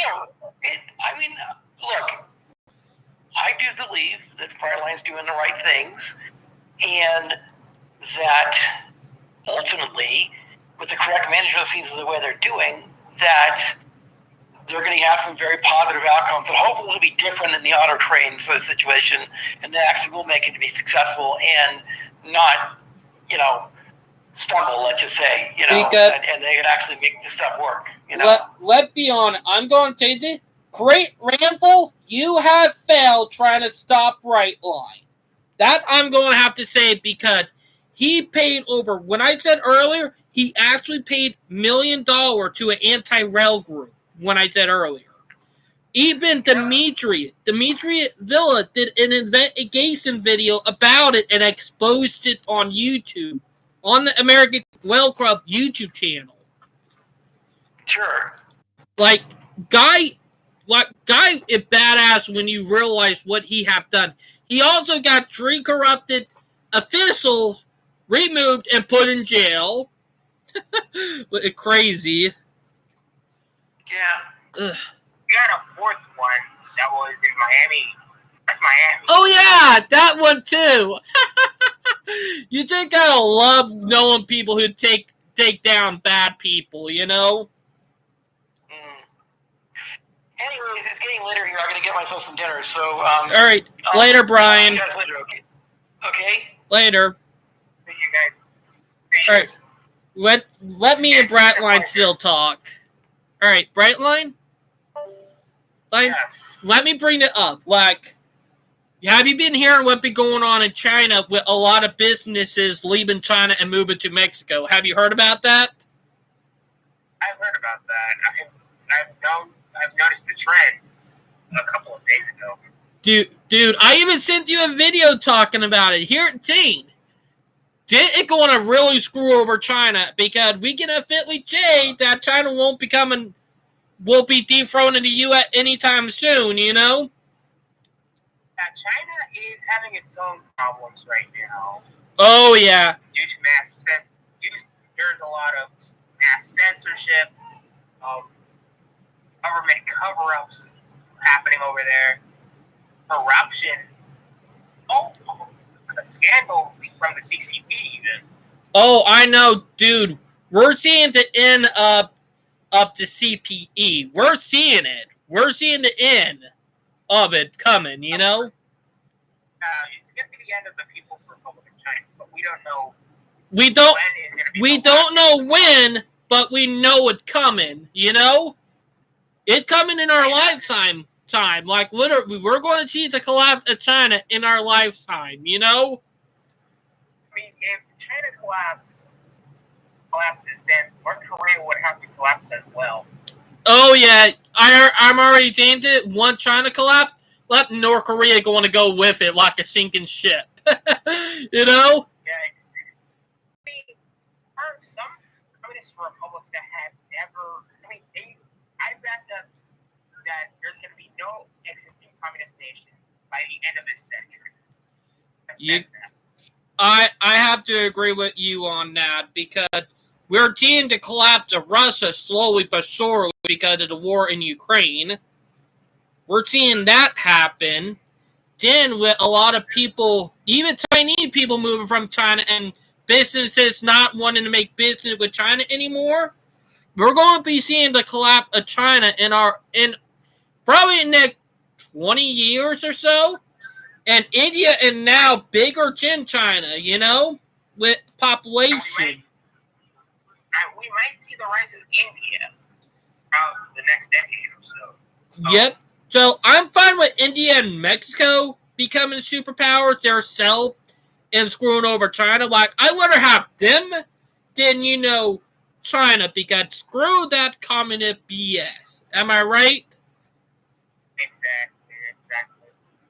B: Look, I do believe that Fireline's doing the right things, and that ultimately, with the correct management of seasons the way they're doing, that they're going to have some very positive outcomes, and hopefully it'll be different than the auto train sort of situation, and they actually will make it to be successful and not, stumble, let's just say, and they can actually make the stuff work,
A: Let's be honest. I'm going to take it. Great Ramble, you have failed trying to stop Brightline. That I'm going to have to say because he paid over, when I said earlier, he actually paid $1 million to an anti-rail group, when I said earlier. Even Dimitri Villa did an investigation video about it and exposed it on YouTube, on the American Rail Club YouTube channel.
B: Sure.
A: Guy is badass when you realize what he have done. He also got 3 corrupted officials removed and put in jail. Crazy.
B: Yeah.
A: Ugh.
D: We got a fourth one that was in Miami. That's Miami.
A: Oh yeah, that one too. You just gotta love knowing people who take down bad people,
B: Anyways, it's getting later here. I'm gonna get myself some dinner. So.
A: All right, later, Brian.
B: You guys later, okay.
A: Later.
D: See you guys.
A: All right. Let me and Brightline still talk. All right, Brightline.
D: Yes.
A: Let me bring it up. Have you been hearing what's been going on in China with a lot of businesses leaving China and moving to Mexico? Have you heard about that?
D: I've heard about that. I've noticed the trend a couple of days ago.
A: Dude, I even sent you a video talking about it here at Teen. It's going to really screw over China because we can officially say that China will be dethroned in the U.S. anytime soon,
D: China is having its own problems right now.
A: Oh, yeah.
D: There's a lot of mass censorship, government cover-ups happening over there, corruption, scandals from the CCP even.
A: Oh, I know, dude. We're seeing the end up to CPE. We're seeing it. We're seeing the end of it coming,
D: It's going to be the end of the People's Republic of China, but we don't know.
A: We don't know when, but we know it's coming, It's coming in our lifetime. Literally, we're going to see the collapse of China in our lifetime,
D: I mean, if China collapses, then North Korea would have to collapse as well.
A: Oh, yeah. I'm already changing it. One China collapse, let North Korea going to go with it like a sinking ship.
D: Yeah, there are some communist republics that have never. I bet that there's going to be no existing communist nation by the end of this century.
A: I have to agree with you on that because we're seeing the collapse of Russia slowly but surely because of the war in Ukraine. We're seeing that happen. then with a lot of people, even Chinese people moving from China and businesses not wanting to make business with China anymore, we're going to be seeing the collapse of China in probably in the next 20 years or so. And India is now bigger than China, with population.
D: We might see the rise of India the next decade or so.
A: Yep. So I'm fine with India and Mexico becoming superpowers themselves and screwing over China. Like, I would rather have them than, China, because screw that communist BS. Am I right?
D: Exactly.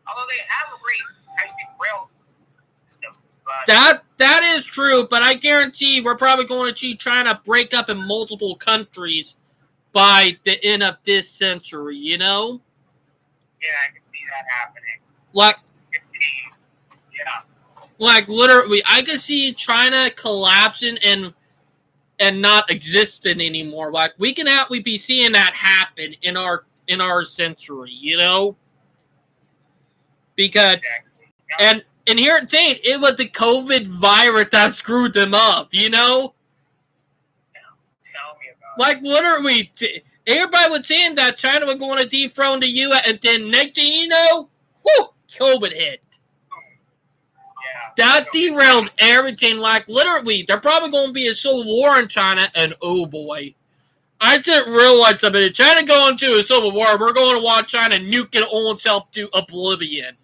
D: Although they have a great high-speed rail system. But
A: that is true, but I guarantee we're probably going to see China break up in multiple countries by the end of this century,
D: Yeah, I can see that happening.
A: Like,
D: I can see, yeah.
A: Like, literally, I can see China collapsing and not existing anymore. Like, we can actually be seeing that happen in our century, Because,
D: Exactly. Yeah.
A: and here it's saying it was the COVID virus that screwed them up,
D: Tell me about
A: Like, literally, everybody was saying that China was going to dethrone the U.S., and then next thing you know, COVID hit.
D: Yeah.
A: That derailed everything. Like, literally, they're probably going to be a civil war in China, and oh boy. I didn't realize something. If China go into a civil war, we're going to watch China nuke its own self to oblivion.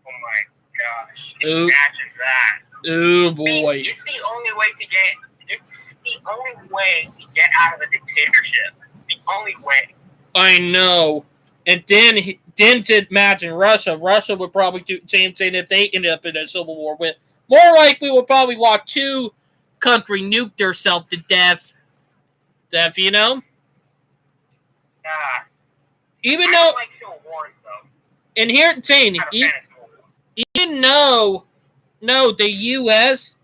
D: Oh my gosh.
A: Ooh.
D: Imagine that.
A: Oh
D: I
A: boy.
D: mean, it's the only way to get out of a dictatorship. The only way.
A: I know. And then to imagine Russia. Russia would probably do the same thing if they ended up in a civil war with. More likely, we'll probably watch two countries nuke themselves to death.
D: Yeah.
A: Even
D: I
A: though,
D: don't like civil wars, though.
A: and here it's saying,
D: I'm not a fan of civil wars.
A: even though, the U.S.,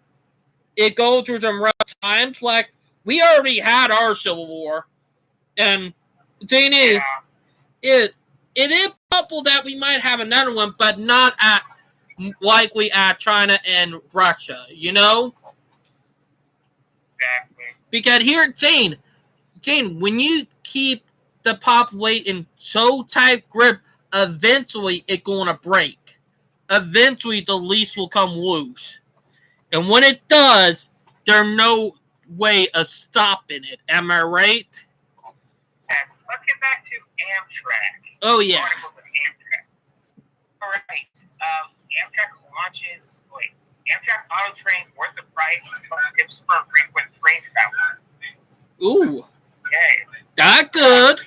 A: it goes through some rough times. Like, we already had our civil war. And the thing is, it is possible that we might have another one, but not likely at China and Russia,
D: Exactly.
A: Because here it's saying, when you keep the population so tight grip, eventually it's going to break. Eventually the leash will come loose. And when it does, there's no way of stopping it. Am I right?
D: Yes. Let's get back to Amtrak.
A: Oh, yeah.
D: Articles of Amtrak. All right. Amtrak launches. Amtrak Auto Train worth the price plus tips for frequent train travel.
A: Ooh.
D: Yay.
A: That good.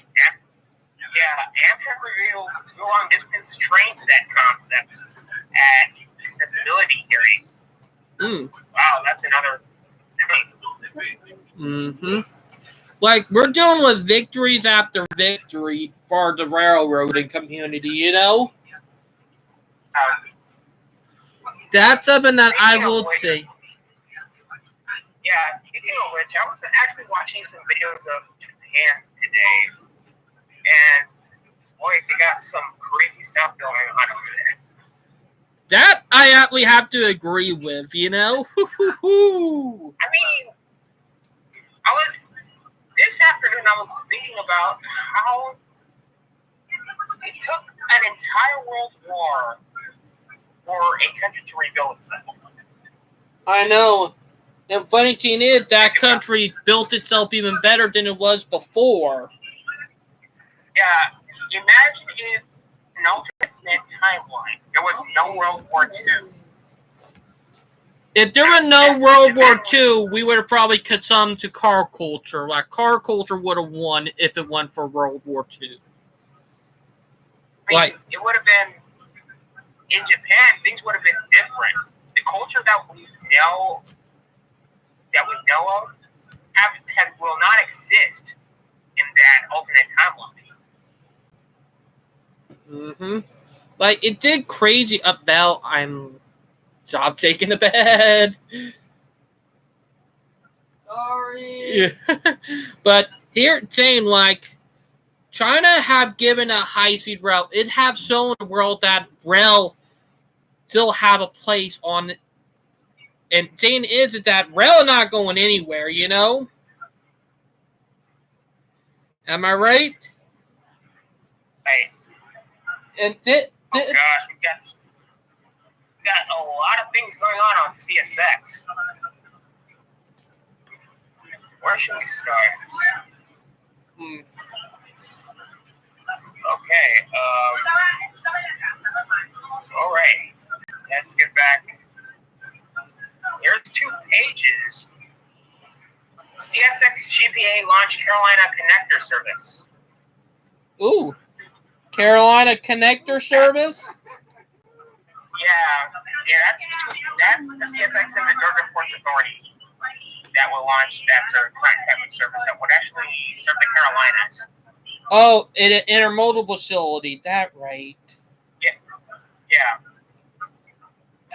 D: Yeah, Amtrak reveals long distance train set concepts at accessibility hearing. Wow, that's another thing.
A: Like, we're dealing with victories after victory for the railroading community, That's something that I will say.
D: Yeah, speaking of which, I was actually watching some videos of Japan today, and boy, they got some crazy stuff going on over there.
A: That I actually have to agree with,
D: I mean, this afternoon I was thinking about how it took an entire world war for a country to rebuild itself.
A: I know. And funny thing is, that country built itself even better than it was before.
D: Yeah, imagine if an alternate timeline, there was no World War II.
A: If there were no World War II, we would have probably succumbed to car culture. Like, car culture would have won if it went for World War II.
D: I mean, it would have been, in Japan, things would have been different. The culture that we know of will not exist in that alternate timeline.
A: Like, it did crazy about I'm job taking to bed. Sorry. Yeah. But here it's saying, like, China have given a high-speed rail. It have shown the world that rail still have a place on it. And saying is that rail not going anywhere, you know? Am I right?
D: Hey.
A: And
D: Oh gosh, we got a lot of things going on CSX. Where should we start? Okay. All right. Let's get back. There's 2 pages. CSX GPA launched Carolina Connector Service.
A: Ooh. Carolina Connector Service?
D: Yeah, that's the CSX and the Georgia Ports Authority that will launch that current service that would actually serve the Carolinas.
A: Oh, an intermodal facility. That right.
D: Yeah.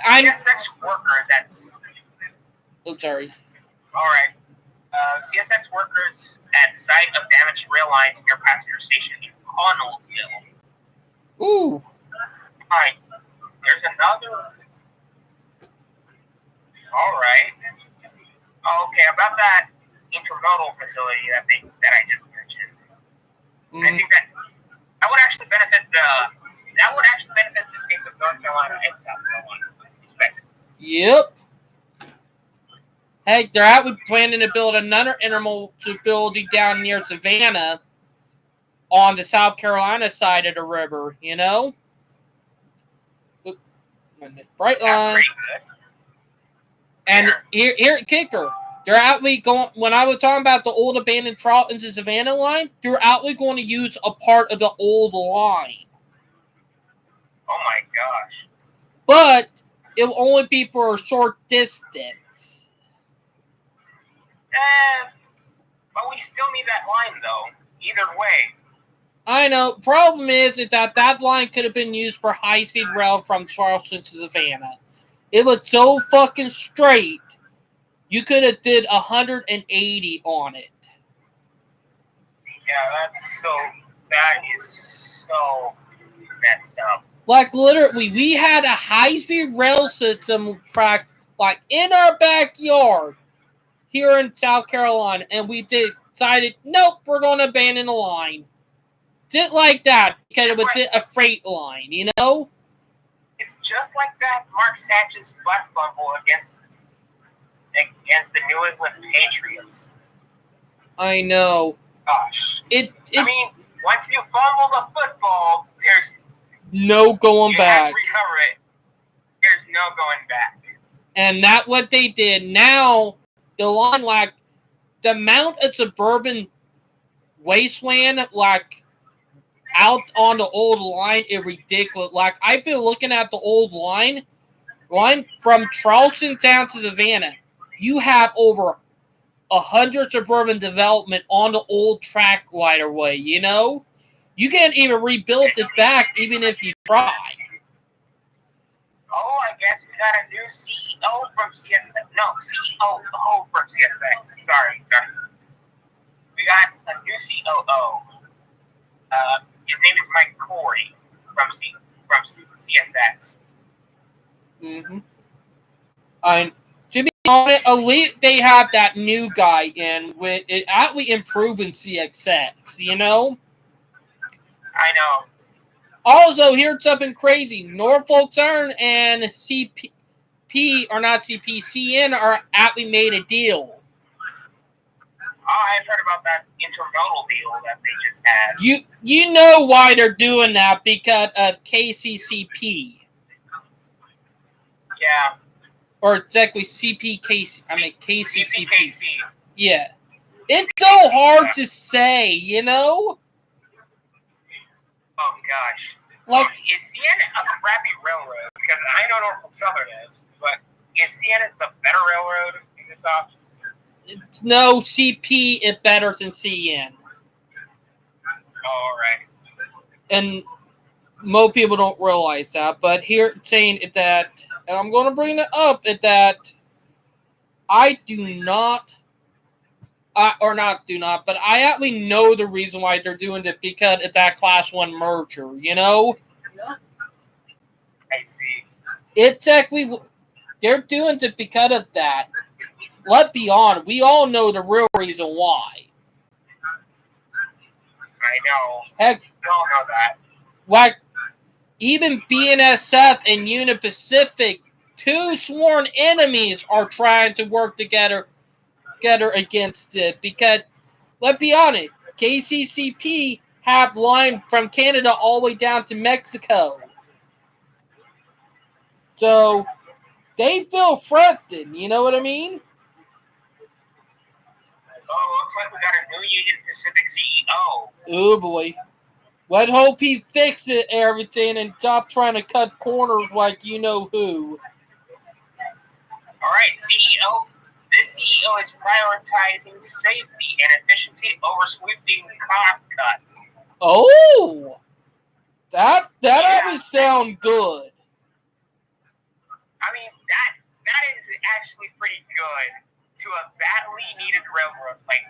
D: CSX workers at...
A: Oh, sorry.
D: All right. CSX workers at site of damaged rail lines near passenger station in Connellsville.
A: Ooh.
D: All right. There's another. All right. Okay, about that intermodal facility that I just mentioned. I think that would actually benefit the states of North Carolina and South Carolina.
A: Yep. Hey, they're out planning to build another intermodal facility down near Savannah on the South Carolina side of the river, you know? Bright line. And here kicker. They're outly going, when I was talking about the old abandoned Charlton to Savannah line, they're outly going to use a part of the old line.
D: Oh my gosh.
A: But it will only be for a short distance.
D: But we still need that line though. Either way.
A: I know. Problem is that line could have been used for high-speed rail from Charleston to Savannah. It was so fucking straight, you could have did 180 on it.
D: Yeah, that is so messed up.
A: Like, literally, we had a high-speed rail system track, like, in our backyard here in South Carolina, and we decided, nope, we're going to abandon the line. Just like that, because it was a freight line, you know?
D: It's just like that Mark Sanchez butt fumble against the New England Patriots.
A: I know.
D: Gosh. I mean, once you fumble the football, there's
A: no going back.
D: Have to recover it. There's no going back.
A: And that's what they did. Now, the line, like, the amount of suburban wasteland, like, out on the old line is ridiculous. Like, I've been looking at the old line from Charleston down to Savannah. You have over 100 suburban development on the old track right away, you know? You can't even rebuild this back even if you try.
D: Oh, I guess we got a new CEO from CSX. No, COO from CSX. Sorry. We got a new COO. His name is Mike Corey from CSX.
A: Mm-hmm. To be honest, at least they have that new guy in with it actually improving CSX, you know?
D: I know.
A: Also, here's something crazy. Norfolk Southern and CN are actually made a deal.
D: Oh, I've heard about that intermodal deal that they just had.
A: You know why they're doing that, because of KCCP.
D: Yeah.
A: Or exactly KCCP.
D: CPKC.
A: Yeah. It's so hard to say, you know?
D: Oh, gosh.
A: Like,
D: is CN a crappy railroad? Because I know Norfolk Southern is, but is CN the better railroad in this option?
A: No, CP is better than CN.
D: All right.
A: And most people don't realize that. But here, saying that, and I'm going to bring it up, is that I or not do not, but I actually know the reason why they're doing it because it's that Class 1 merger, you know?
D: I see.
A: It's actually, they're doing it because of that. Let's be honest, we all know the real reason why.
D: I know.
A: Heck,
D: We all know that.
A: like, even BNSF and Union Pacific, two sworn enemies, are trying to work together against it because, let's be honest, KCCP have line from Canada all the way down to Mexico. So, they feel threatened, you know what I mean?
D: Oh, looks like we got a new Union Pacific CEO.
A: Oh boy. Let's hope he fixes everything and stop trying to cut corners like you know who.
D: Alright, CEO. This CEO is prioritizing safety and efficiency over sweeping cost cuts.
A: Oh! That always sound good.
D: I mean, that is actually pretty good to a badly needed railroad like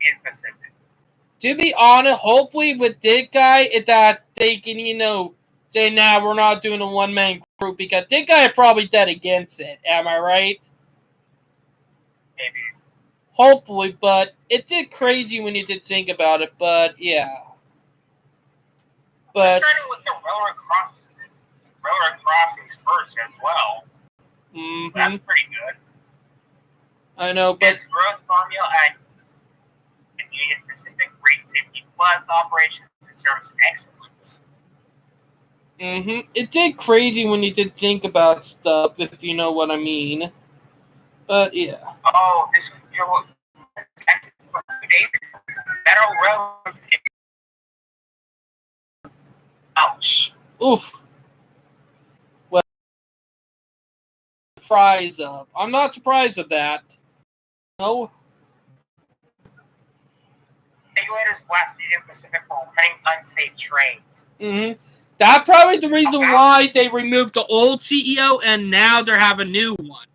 D: in Pacific.
A: To be honest, hopefully with this guy, that they can, say, nah, we're not doing a one-man group because this guy is probably dead against it. Am I right?
D: Maybe.
A: Hopefully, but it did crazy when you did think about it, but yeah. But
D: starting with the railroad crossings first as well.
A: Mm-hmm.
D: That's pretty good.
A: I know, but
D: its growth formula at Union Pacific, Great Safety Plus, operations and service excellence.
A: It did crazy when you did think about stuff, if you know what I mean. But yeah.
D: Oh, this was actually from 2 days ago. Federal Railroad. Ouch.
A: Oof. Well, fries up. I'm not surprised at that. No.
D: Regulators blasted Union Pacific for running unsafe trains.
A: That's probably the reason why they removed the old CEO and now they're having a new one.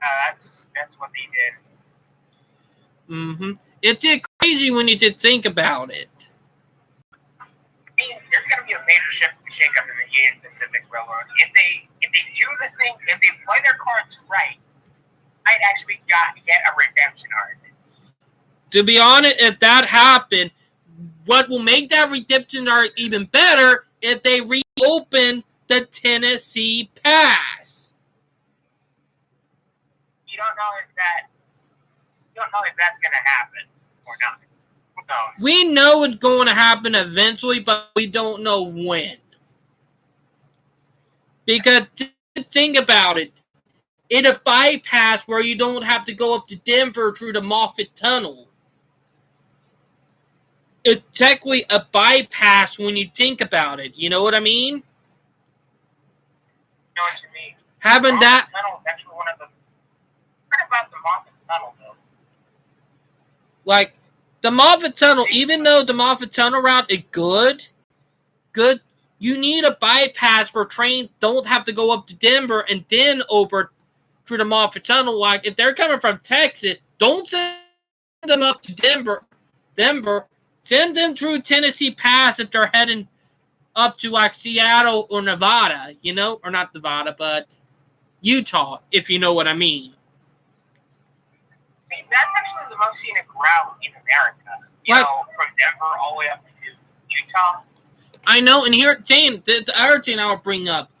D: That's what they did.
A: It did crazy when you did think about it.
D: I mean, there's going to be a major shake-up in the Union Pacific Railroad. If they do the thing, if they play their cards right, I'd actually get a redemption arc.
A: To be honest, if that happened, what will make that redemption arc even better if they reopen the Tennessee Pass.
D: You don't know if that's going to happen or not. Who knows?
A: We know it's going to happen eventually, but we don't know when. Because think about it. It's a bypass where you don't have to go up to Denver through the Moffett Tunnel. It's technically a bypass when you think about it. You know what I mean?
D: I know what you mean.
A: Having
D: the
A: that
D: tunnel is actually one of the. What about the Moffett Tunnel, though?
A: Like, the Moffett Tunnel, even though the Moffett Tunnel route is good, you need a bypass where trains don't have to go up to Denver and then over through the Moffett Tunnel. Like, if they're coming from Texas, don't send them up to Denver. Send them through Tennessee Pass if they're heading up to, like, Seattle or Nevada, or not Nevada, but Utah, if you know what I mean.
D: That's actually the most scenic route in America. From Denver all the way up to Utah. I
A: know, and here, Jane, the other thing I'll bring up,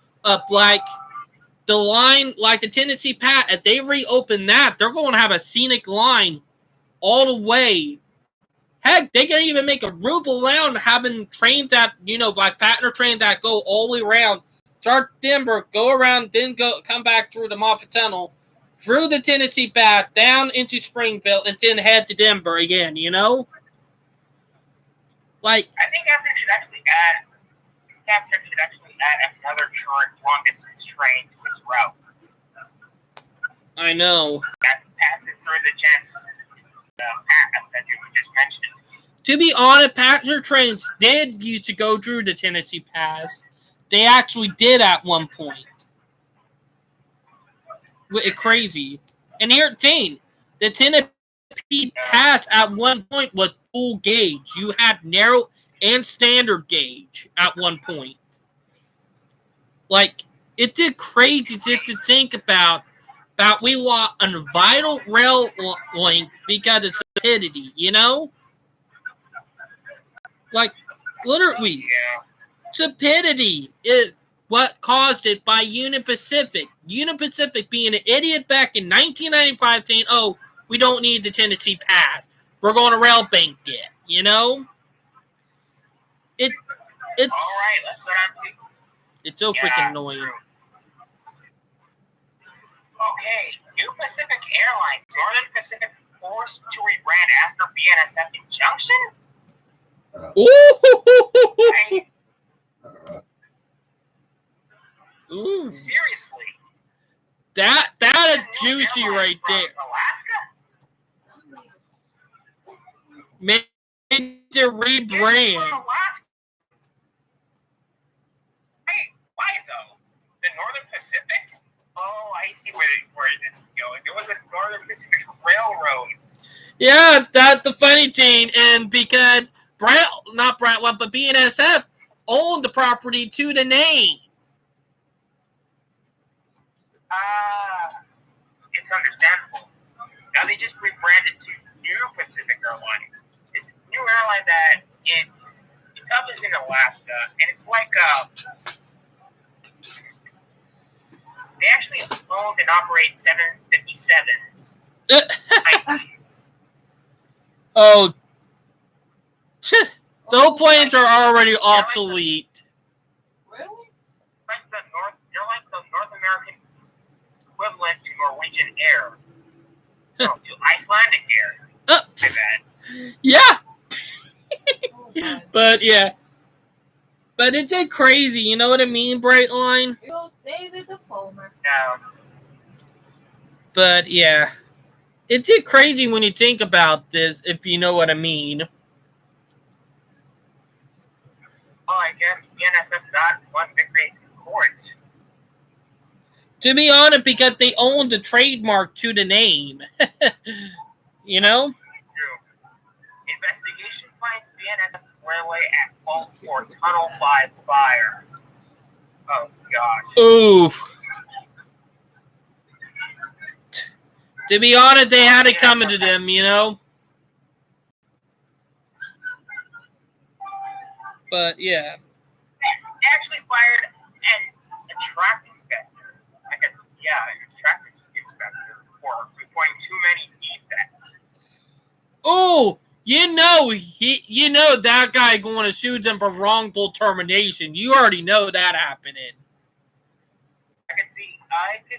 A: like, the line, like the Tennessee Pass, if they reopen that, they're going to have a scenic line all the way. Heck, they can even make a loop around having trains that, like passenger trains that go all the way around, start Denver, go around, then come back through the Moffett Tunnel, through the Tennessee Pass, down into Springfield, and then head to Denver again, Like,
D: I think Captain should actually add another long-distance train to its route.
A: I know.
D: That passes through the Tennessee Pass that you just mentioned.
A: To be honest, passenger trains did used to go through the Tennessee Pass. They actually did at one point. It's crazy. And here, Teen, the Tennessee Pass at one point was full gauge. You had narrow and standard gauge at one point. Like, it did crazy to think about we want a vital rail link because of stupidity, you know? Like, literally, stupidity is what caused it by Union Pacific. Union Pacific being an idiot back in 1995 saying, oh, we don't need the Tennessee Pass. We're going to rail bank it, you know? It's
D: all right, let's go down to...
A: It's so freaking annoying.
D: True. Okay, New Pacific Airlines, Northern Pacific forced to rebrand after BNSF injunction?
A: Ooh.
D: Seriously?
A: That is juicy right there.
D: Alaska?
A: Made to rebrand.
D: Hey, why though? The Northern Pacific? Oh, I see where this is going. It was a Northern Pacific Railroad.
A: Yeah, that's the funny thing. And because but BNSF owned the property to the name.
D: It's understandable. Now they just rebranded to New Pacific Airlines. This new airline that it's up in Alaska, and it's like they actually own and operate 757s.
A: Oh, those planes are already obsolete.
C: Really?
D: They're like the North American equivalent to Norwegian Air. No, to Icelandic Air. My bad.
A: Yeah. But yeah. But it's a crazy, you know what I mean, Brightline?
C: Here goes David the Foamer.
D: No.
A: But yeah. It's a crazy when you think about this, if you know what I mean.
D: Well, I guess BNSF got one victory in court.
A: To be honest, because they own the trademark to the name. You know?
D: True. Investigation finds BNSF Railway at fault for Tunnel 5 fire. Oh, gosh.
A: Ooh. To be honest, they had it coming to them, you know? But, yeah.
D: They actually fired a track inspector. A track inspector for reporting too many defects.
A: Oh, you know that guy going to sue them for wrongful termination. You already know that happening.
D: I could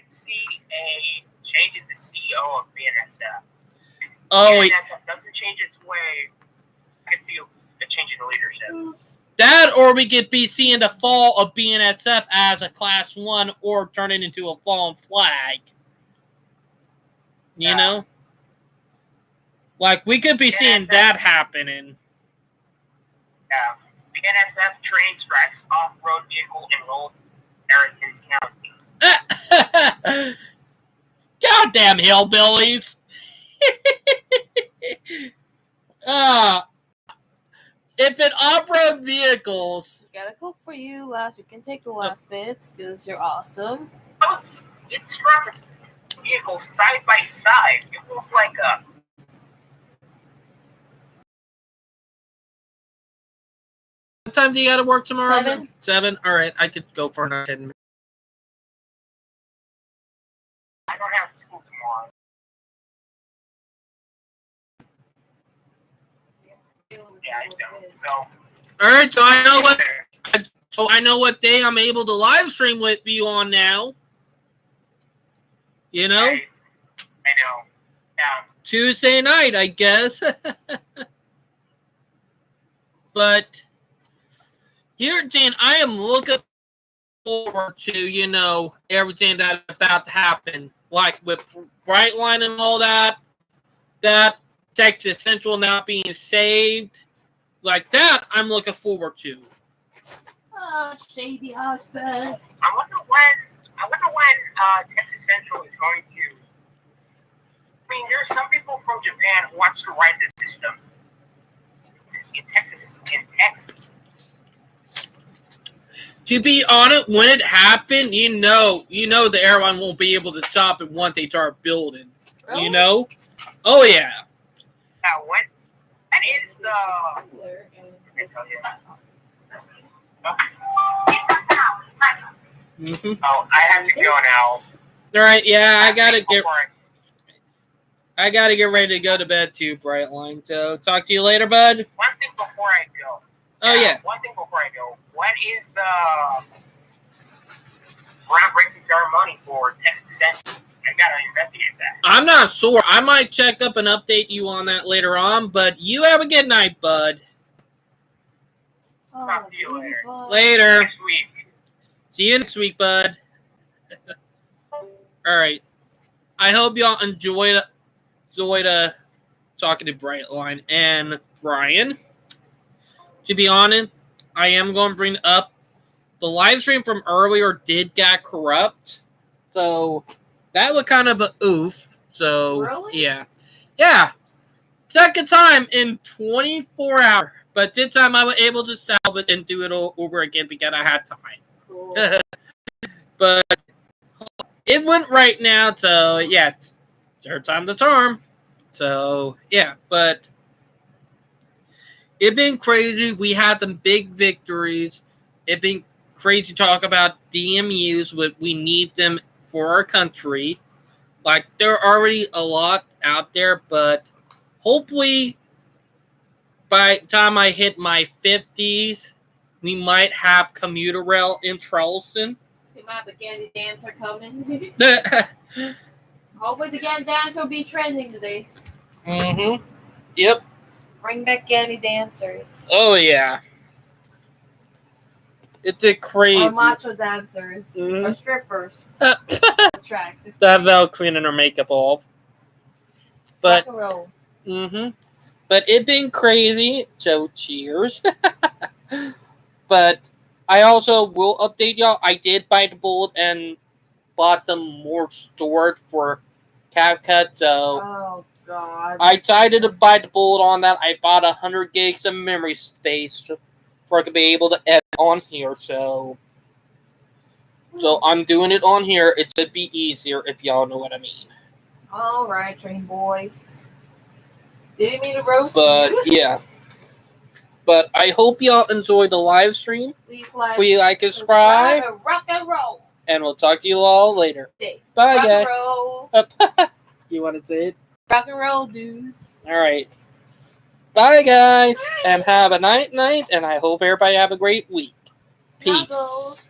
D: see a change in the CEO of BNSF.
A: Oh,
D: BNSF doesn't change its way. I could see a change in the leadership.
A: That, or we could be seeing the fall of BNSF as a Class 1 or turn it into a fallen flag. You know? Like, we could be seeing that happening.
D: Yeah. BNSF train strikes off-road vehicle enrolled Arrington County.
A: Goddamn hillbillies. If it off-road vehicles...
C: We got a Coke for you, Last. You can take the last bits, because you're awesome.
D: It struck vehicles side by side. It was like a...
A: What time do you gotta work tomorrow?
C: 7.
A: 7? Alright, I could go for another 10 minutes.
D: I don't have school tomorrow. Yeah, I don't. So...
A: Alright, so I know what day I'm able to live stream with you on now. You know?
D: I know. Yeah.
A: Tuesday night, I guess. But here, Dan, I am looking forward to, everything that's about to happen. Like with Brightline and all that Texas Central not being saved. Like that, I'm looking forward to.
C: Oh, shady husband.
D: I wonder when Texas Central is going to mean, there's some people from Japan who wants to ride this system in Texas.
A: To be honest, when it happened, you know the airline won't be able to stop it once they start building.
C: Really?
A: You know? Oh yeah.
D: Now, what? That is the.
A: Mm-hmm.
D: Oh, I have to go now.
A: All right, yeah, I gotta get ready to go to bed too, Brightline. So, talk to you later, bud.
D: One thing before I go.
A: Oh yeah.
D: One thing before I go. What is the groundbreaking ceremony for Texas Central? I gotta investigate that.
A: I'm not sure. I might check up and update you on that later on. But you have a good night, bud.
D: Talk to you later.
A: Later.
D: Next week.
A: See you next week, bud. All right. I hope y'all enjoyed talking to Brightline and Brian. To be honest, I am going to bring up the live stream from earlier did get corrupt. So that was kind of a oof. So
C: Really?
A: Yeah. Second time in 24 hours. But this time I was able to solve it and do it all over again because I had time.
C: Cool.
A: But it went right now, so yeah, it's third time the charm. So yeah, but it been crazy. We had some big victories. It been crazy to talk about DMUs, but we need them for our country. Like there are already a lot out there, but hopefully by the time I hit my 50s, we might have commuter rail in Charleston.
C: We might have a Candy Dancer coming. Hopefully the Candy Dancer will be trending today.
A: Mm-hmm. Yep.
C: Bring back Candy Dancers.
A: Oh, yeah. It's a crazy.
C: Or macho dancers.
A: Mhm.
C: Or strippers. Tracks. Just
A: That Val cleaning her makeup off. But,
C: rock and roll.
A: mm-hmm. But it been crazy, so cheers. But I also will update y'all. I did buy the bullet and bought some more storage for CapCut, so
C: Oh, God.
A: I decided to buy the bullet on that. I bought 100 gigs of memory space for I could be able to edit on here, so I'm doing it on here. It should be easier if y'all know what I mean.
C: All right, train boy. Didn't mean to roast
A: But
C: you.
A: yeah. But I hope y'all enjoyed the live stream.
C: Please
A: like and subscribe.
C: and rock and roll.
A: And we'll talk to you all later.
C: Day.
A: Bye,
C: Rock
A: guys.
C: and roll.
A: You want to say it?
C: Rock and roll, dude.
A: All right. Bye, guys. And have a night, and I hope everybody have a great week. Peace.
C: Snuggles.